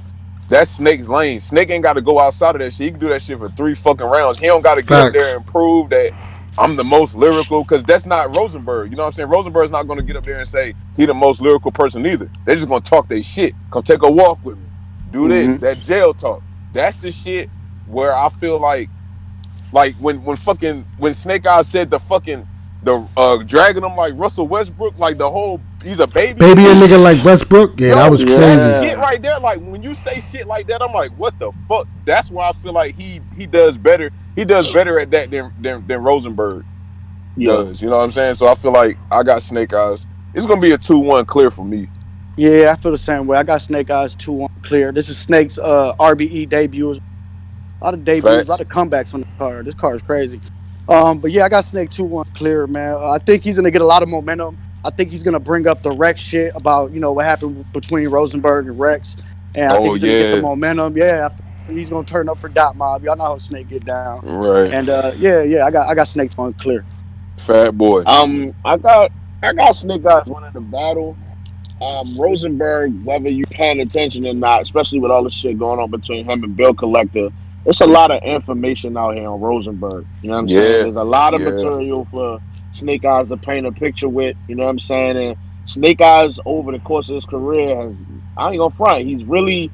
That's Snake's lane. Snake ain't got to go outside of that shit. He can do that shit for 3 fucking rounds. He don't got to get up there Facts. and prove that I'm the most lyrical, because that's not Rosenberg. You know what I'm saying? Rosenberg's not going to get up there and say he the most lyrical person either. They're just going to talk their shit. Come take a walk with me. Do this. That jail talk. That's the shit where I feel like when Snake Eyes said dragging him like Russell Westbrook, like the whole he's a baby. Baby a nigga like Westbrook? Yeah, that was crazy. That shit right there, like when you say shit like that, I'm like, what the fuck? That's why I feel like he does better. He does better at that than Rosenberg does. You know what I'm saying? So I feel like I got Snake Eyes. It's gonna be a 2-1 clear for me. Yeah, I feel the same way. I got Snake Eyes 2-1 clear. This is Snake's RBE debut. A lot of debuts, a lot of comebacks on the card. This card is crazy. But yeah, I got Snake 2-1 clear, man. I think he's gonna get a lot of momentum. I think he's gonna bring up the Rex shit about what happened between Rosenberg and Rex, and I think he's gonna get the momentum. Yeah, he's gonna turn up for Dot Mob. Y'all know how Snake get down, right? And I got Snake 2-1 clear. Fat boy. I got Snake Eyes winning the battle. Rosenberg, whether you paying attention or not, especially with all the shit going on between him and Bill Collector, it's a lot of information out here on Rosenberg. You know what I'm saying? There's a lot of material for Snake Eyes to paint a picture with. You know what I'm saying? And Snake Eyes, over the course of his career, I ain't gonna front, he's really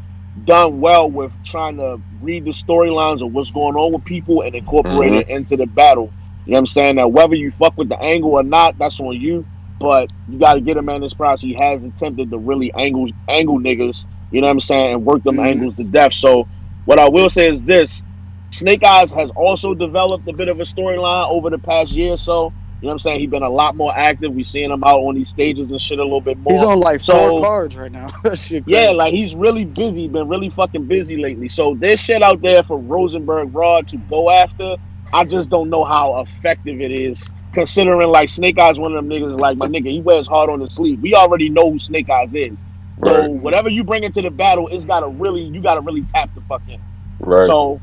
done well with trying to read the storylines of what's going on with people and incorporate it into the battle. You know what I'm saying? That whether you fuck with the angle or not, that's on you. But you got to get him in his price. He has attempted to really angle niggas, you know what I'm saying, and work them angles to death. So what I will say is this: Snake Eyes has also developed a bit of a storyline over the past year or so. You know what I'm saying? He's been a lot more active. We're seeing him out on these stages and shit a little bit more. He's on like 4 cards right now. Shit yeah, like he's really busy, been really fucking busy lately. So there's shit out there for Rosenberg Rod to go after. I just don't know how effective it is, considering like Snake Eyes one of them niggas, like my nigga, he wears hard on his sleeve. We already know who Snake Eyes is. So whatever you bring into the battle, you gotta really tap the fuck in. Right. So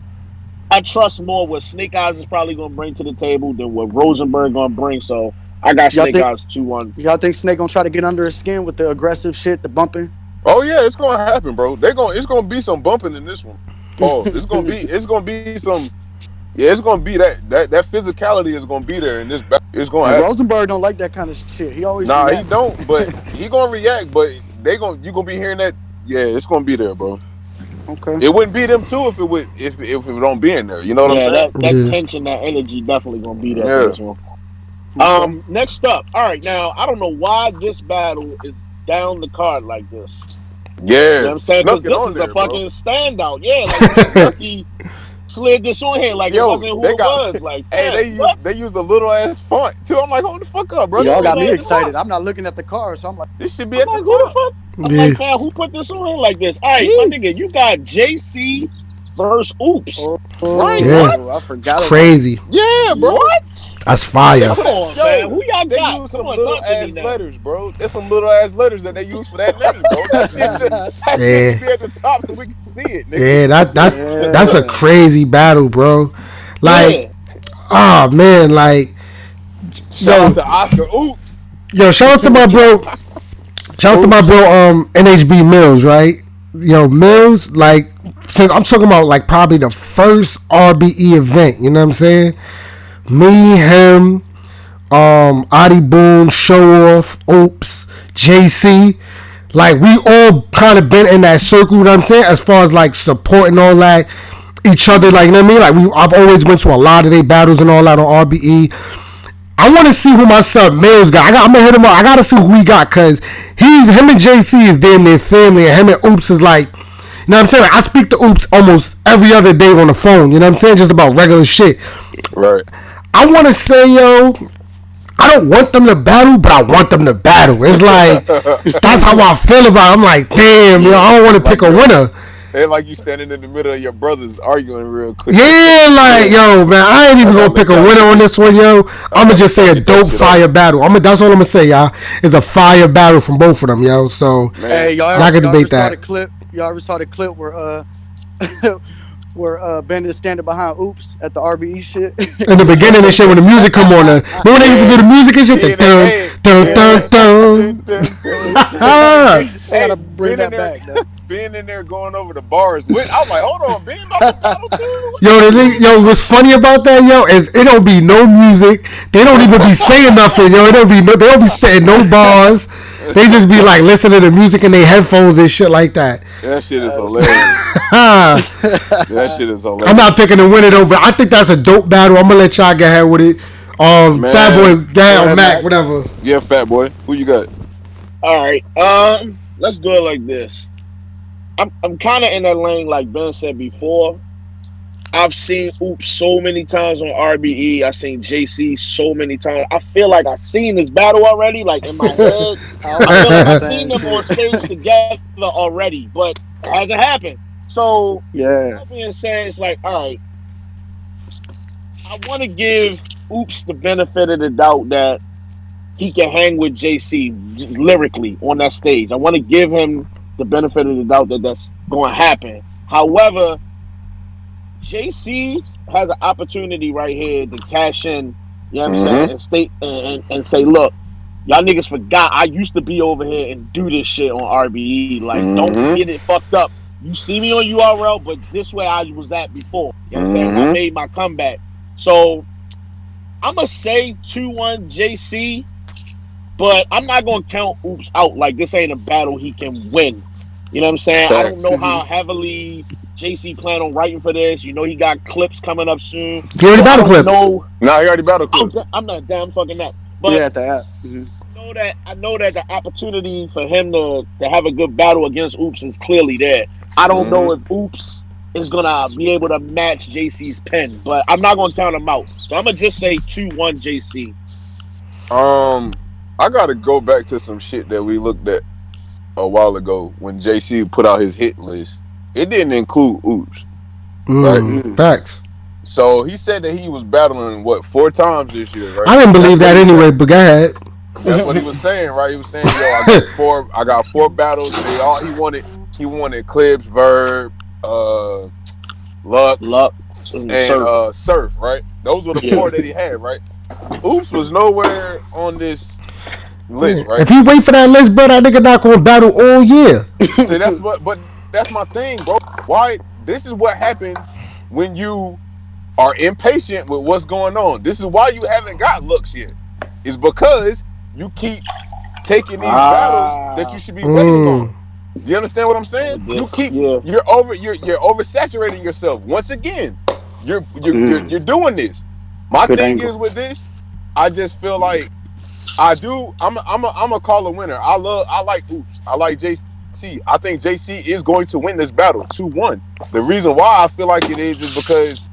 I trust more what Snake Eyes is probably gonna bring to the table than what Rosenberg gonna bring. So I got Snake Eyes 2-1. Y'all think Snake gonna try to get under his skin with the aggressive shit, the bumping? Oh yeah, it's gonna happen, bro. It's gonna be some bumping in this one. It's gonna be some. Yeah, it's gonna be that physicality is gonna be there in this battle. It's gonna happen. Rosenberg don't like that kind of shit. He always he don't, but he gonna react. But you gonna be hearing that. Yeah, it's gonna be there, bro. Okay. It wouldn't be them too if it don't be in there. You know what I'm saying? That tension, that energy, definitely gonna be there for this one. Next up, all right. Now I don't know why this battle is down the card like this. Yeah, you know what I'm saying? Because this is a fucking standout. Yeah, like Snooki slid this on here like it wasn't who it was. Like, they used a little ass font too. I'm like, hold the fuck up, bro. Y'all got me excited. I'm not looking at the car, so I'm like, this should be at the top. I'm like, man, who put this on here like this? All right, my nigga, you got JC versus Oops. Right? Yeah. I forgot. It's crazy. Yeah, bro. What? That's fire. Come on, man. Who y'all they got? Use some little ass letters, bro. There's some little ass letters that they use for that name, bro. That shit should be at the top so we can see it, nigga. Yeah, that's a crazy battle, bro. Like, oh man, like, shout out to Oscar. Oops. Yo, shout out to my bro. Shout out to my bro, NHB Mills, right? Yo, Mills, like, since I'm talking about like probably the first RBE event, you know what I'm saying? Me, him, Adi Boone, Show Off, Oops, JC. Like, we all kind of been in that circle, you know what I'm saying? As far as like supporting all that, each other, like, you know what I mean? Like, I've always went to a lot of their battles and all that on RBE. I want to see who my son Mills got. I'm gonna hit him up. I gotta see who he got, cause him and JC is damn near family, and him and Oops is like, you know what I'm saying? Like, I speak to Oops almost every other day on the phone. You know what I'm saying? Just about regular shit. Right. I want to say, yo, I don't want them to battle, but I want them to battle. It's like, that's how I feel about it. I'm like, damn, yo, I don't want to pick a winner. And like you standing in the middle of your brothers arguing real quick. Yeah, like, yo, man, I ain't even going to pick a winner on this one, yo. I'm going to just say a dope fire battle. That's all I'm going to say, y'all. It's a fire battle from both of them, yo. So, hey, y'all can debate that. Y'all ever saw the clip where where Ben is standing behind Oops at the RBE shit? In the beginning and shit, when the music come on, remember when they used to do the music and shit? Dun, dun, dun, dun, dun. I gotta bring that back, though. Ben in there going over the bars. I was like, hold on, Ben about to battle too? What's funny about that, is it don't be no music. They don't even be saying nothing, It don't be they don't be spitting no bars. They just be like listening to music in their headphones and shit like that. That shit is hilarious. That shit is hilarious. I'm not picking the winner though, but I think that's a dope battle. I'm gonna let y'all get ahead with it. Fat Boy, go ahead, Mac, whatever. Yeah, Fat Boy. Who you got? All right. Let's do it like this. I'm kind of in that lane, like Ben said before. I've seen Oops so many times on RBE. I've seen JC so many times. I feel like I've seen this battle already, like in my head. I feel like I've seen them on stage together already, but it hasn't happened. So, that being said, it's like, all right, I want to give Oops the benefit of the doubt that he can hang with JC lyrically on that stage. I want to give him the benefit of the doubt that that's going to happen. However, JC has an opportunity right here to cash in, you know what I'm saying, and say, look, y'all niggas forgot I used to be over here and do this shit on RBE. Like, don't get it fucked up. You see me on URL, but this way I was at before. You know what I'm saying? I made my comeback. So, I'm going to say 2-1 JC, but I'm not going to count Oops out. Like, this ain't a battle he can win. You know what I'm saying? I don't know how heavily JC plan on writing for this. You know he got clips coming up soon. He already battle clips. No, he already battle clips. I'm not damn fucking that. But yeah, that. I know that the opportunity for him to have a good battle against Oops is clearly there. I don't know if Oops is gonna be able to match JC's pen, but I'm not gonna count him out. So I'm gonna just say 2-1 JC. I gotta go back to some shit that we looked at a while ago when JC put out his hit list. It didn't include Oops. Right? Facts. So he said that he was battling 4 times this year, right? I didn't believe that anyway, but go ahead. That's what he was saying, right? He was saying, I got 4 battles. He wanted Clips, Verb, Lux, and Surf, right? Those were the 4 that he had, right? Oops was nowhere on this list, right? If he wait for that list, bro, that nigga not gonna battle all year. See, that's my thing, bro. Why? This is what happens when you are impatient with what's going on. This is why you haven't got Lux yet. It's because you keep taking these battles that you should be waiting on. You understand what I'm saying? You keep you're oversaturating yourself. Once again, you're doing this. My thing is with this, I just feel like I'm a call a winner. I like Oops. I like JC. I think JC is going to win this battle 2-1. The reason why I feel like it is because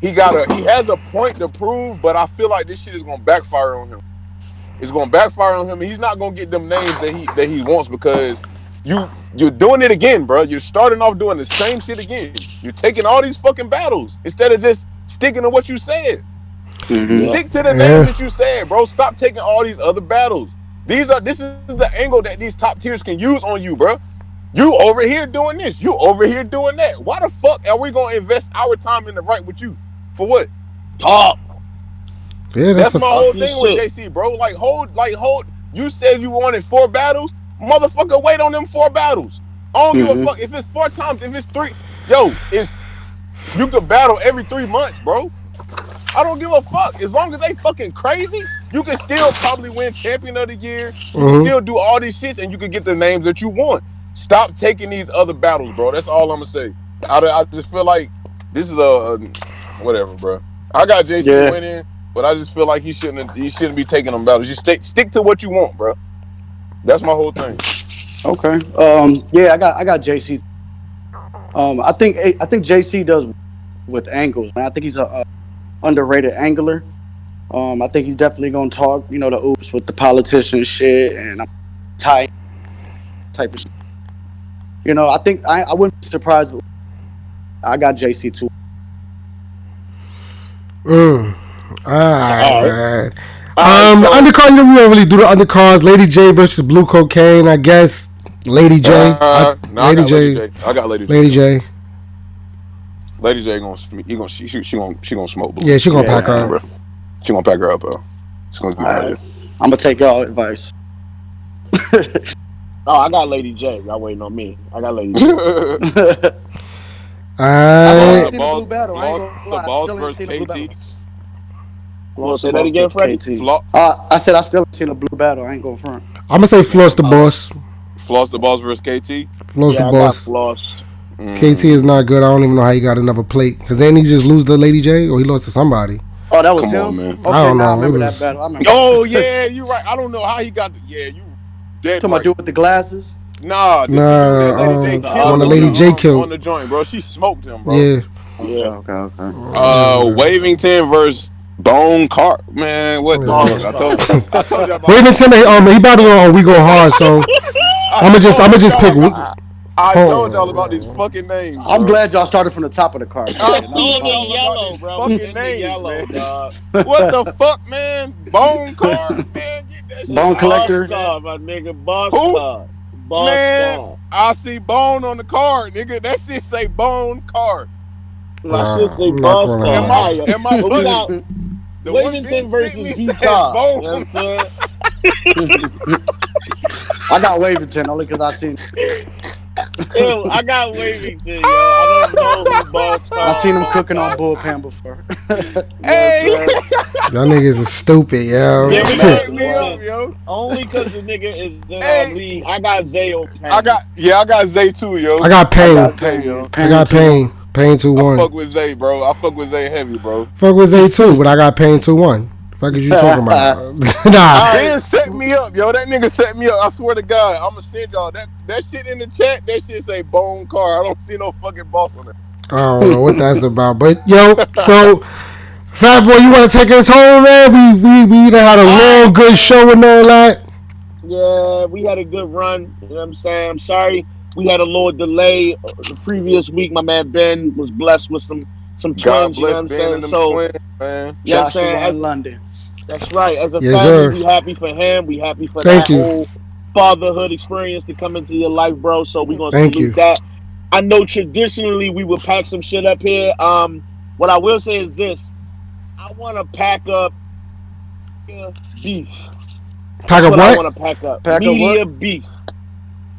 he has a point to prove, but I feel like this shit is gonna backfire on him. It's gonna backfire on him, and he's not gonna get them names that he wants because you're doing it again, bro. You're starting off doing the same shit again. You're taking all these fucking battles instead of just sticking to what you said. Stick to the names that you said, bro. Stop taking all these other battles. This is the angle that these top tiers can use on you, bro. You over here doing this. You over here doing that. Why the fuck are we gonna invest our time in the right with you? For what? Talk. Yeah, that's my whole thing with JC, bro. Like hold. You said you wanted 4 battles, motherfucker. Wait on them 4 battles. I don't give a fuck if it's 4 times. If it's 3, you could battle every 3 months, bro. I don't give a fuck. As long as they fucking crazy, you can still probably win champion of the year. You can still do all these shits, and you can get the names that you want. Stop taking these other battles, bro. That's all I'm gonna say. I just feel like this is whatever, bro. I got JC winning, but I just feel like he shouldn't be taking them battles. Just stick to what you want, bro. That's my whole thing. Okay. I got JC. I think JC does with angles, man. I think he's a underrated angler. I think he's definitely gonna talk, the Oops with the politician shit and type of shit. I think I wouldn't be surprised. I got JC too. All right. Undercard, we don't really do the undercards. Lady J versus Blue Cocaine, I guess. Lady J. I got Lady J. Lady J she gonna smoke Blue. Yeah, she gonna pack her up. Bro. She gonna pack her up, bro. It's gonna be I'm gonna take y'all advice. Oh, I got Lady J. Y'all waiting on me. I got Lady J. I still ain't I seen a blue battle. I ain't gonna lie. I Boss still ain't versus seen a blue battle. KT. You want Floss to the say that boss again, versus Freddie? KT. I said I still ain't seen a blue battle. I ain't going front. I'm gonna say Floss the boss. Floss the Boss versus KT. Floss the Yeah, I got boss. Floss. KT is not good. I don't even know how he got another plate. Cause then he just lose to Lady J, or he lost to somebody. Oh, that was Come on, him? man. I Okay, don't now I know. It remember that was. battle. I remember that Oh battle. yeah, you right. I don't know how he got. Yeah, you dead Talking about right. dude with the glasses? Nah, this the dude that Lady Nah, J The the one killed that other Lady dude. J on killed. the joint, bro. She smoked him, bro. Yeah. Okay, Yeah. okay, okay. Wavington versus Bone Car. Man, what the Boss fuck? I Yeah. told Card. I told you about Wait this until shit, man. he battled on We Go Hard, so I I'ma told just y'all pick. about. I told y'all about these Oh, fucking names, I'm bro. glad y'all started from the top of the card I today, not We the in told the y'all bottom. about yellow, these bro. We fucking in the names, yellow, man. dog. What the fuck, man? Bone Car, man. Get that shit Bone out of here, Boss collector. man. card, my nigga. Boss Who? card. Boss Man, card. I see Bone on the card, nigga. That shit say Bone Car. My shit nah, say I'm not boss going card. And hard. my All right, and my but we buddy, got the one Ben Wavington sent versus me B said card. You know Bone. what I'm saying? I got Wavington only because I seen Yo, I got Wavington, yo. I don't know who boss I card seen and him Bone cooking on card is. bullpen before. You know what I'm Hey, saying? Y'all niggas is stupid, yo. Yeah, Ben we got set me up, listen. yo. Only because the nigga is in our Hey, league. I got Zay on 10. I got Zay too, I yo. got I I Pain. got got Zay, Pain. yo. I Pain got Pain. 2-1. Pain I 2-1. fuck with Zay, bro. I fuck with Zay heavy, bro. Fuck with Zay too, but I got Pain 2-1. Fuck is you talking about? Nah. All right. Ben set me up, yo. That nigga set me up. I swear to God, I'ma send y'all that shit in the chat. That shit say Bone Car. I don't see no fucking boss on it. I don't know what that's about, but yo, so Fat Boy, you want to take us home, man? We done had a All real right, good man. show and all that. Yeah, we had a good run. You know what I'm saying? I'm sorry we had a little delay. The previous week, my man Ben was blessed with some God twins. You know what bless I'm Ben saying? and them So, twins, man. you know what I'm saying? Joshua in London. That's right. As a Yes, family, sir. we happy for him. We happy for Thank that you. whole fatherhood experience to come into your life, bro. So we're gonna Thank salute you. that. I know traditionally we would pack some shit up here. What I will say is this: I want to pack up beef. Pack That's up what I what? want to pack up. Pack up what? Media beef.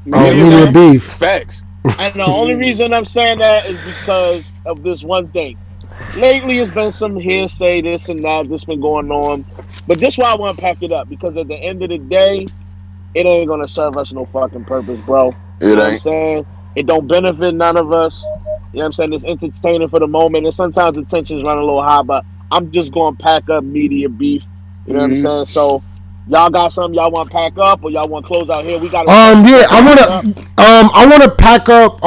You Oh, know what Media I'm media saying? beef? beef. Facts. And the only reason I'm saying that is because of this one thing. Lately, it's been some hearsay, this and that, that's been going on. But this is why I want to pack it up because at the end of the day, it ain't gonna serve us no fucking purpose, bro. You It know what I'm ain't. saying? It don't benefit none of us. You know what I'm saying? It's entertaining for the moment, and sometimes the tensions run a little high. But I'm just gonna pack up media beef. You know what I'm Mm-hmm. saying? So y'all got something y'all want to pack up, or y'all want to close out here? We got a special Yeah, show coming up. I wanna pack up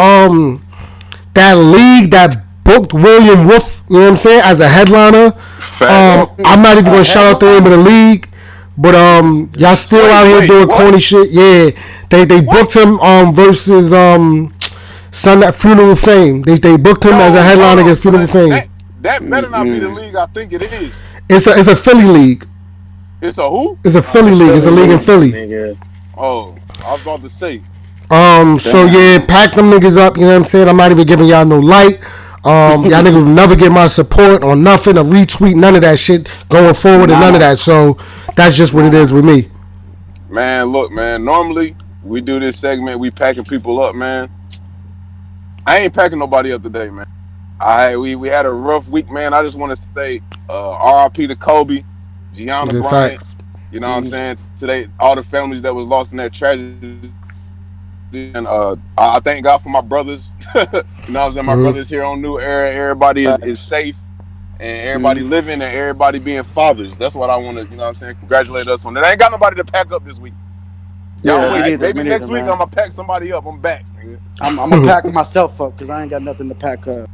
that league that booked William Wolf, you know what I'm saying, as a headliner. Facts. I'm not even A gonna shout out the name of headliner? the league, but y'all still out here Wait, doing what? corny shit. Yeah, they What? booked him versus Son at Funeral Fame. They booked him as a No, hold headliner on. against So Funeral Fame. that better not be the Mm-mm. league I think it is. It's a Philly league. It's a who? It's a Oh, Philly league. It's a Philly league in League, my Philly. nigga. Oh, I was about to say. So yeah, Damn. pack them niggas up. You know what I'm saying? I'm not even giving y'all no light. Y'all niggas will never get my support or nothing, a retweet, none of that shit going forward, and none of Nada. that. So that's just what it is Nada. with me. Man, look, man. Normally we do this segment, we packing people up, man. I ain't packing nobody up today, man. We had a rough week, man. I just want to say RIP to Kobe, Gianna Good Bryant. facts. You know what I'm saying? Today, all the families that was lost in that tragedy. And I thank God for my brothers. You know what I'm saying? My brothers here on New Era. Everybody is Facts. safe and everybody Mm-hmm. living and everybody being fathers. That's what I want to, you know what I'm saying? Congratulate us on that. I ain't got nobody to pack up this week. Yeah, Y'all All me wait. right. neither. Maybe Me next neither, week man. I'm gonna pack somebody up. I'm back, nigga. I'm gonna pack myself up because I ain't got nothing to pack up.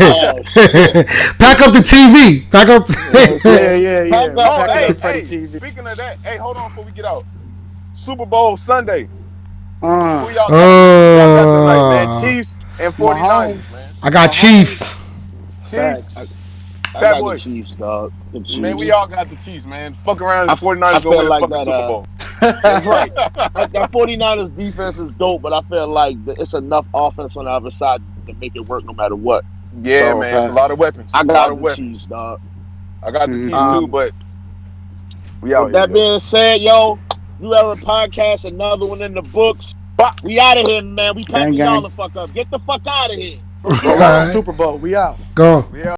Oh shit. Pack up the TV. Pack up. You know what I'm Yeah, saying? yeah, Pack yeah. We up. Oh, packing hey, up Freddie hey. TV. Speaking of that, hey, hold on before we get out. Super Bowl Sunday. Uh, Who y'all got? Who y'all got tonight, man? uh, Chiefs and 49ers, man. Mahomes. I got Mahomes. Chiefs. Chiefs, I, Facts. I Fat got the Boy. Chiefs, dog. The Man, we Chiefs. all got the Chiefs, man. Fuck around and I, the 49ers I go feel win the like fucking that. Super Bowl. That's right. That 49ers defense is dope, but I feel like it's enough offense on the other side to make it work no matter what. Yeah, So man. It's a lot of Facts. weapons. I A lot got of the Chiefs, weapons. dog. I got the Chiefs Mm-hmm. too, Um, but we out with here, that yo. being said, yo, URL podcast, another one in the books. Bah! We out of here, man. We Gang, packing y'all gang. the fuck up. Get the fuck out of here. Let's go. Shout out to Super Bowl. We out. Go. We out.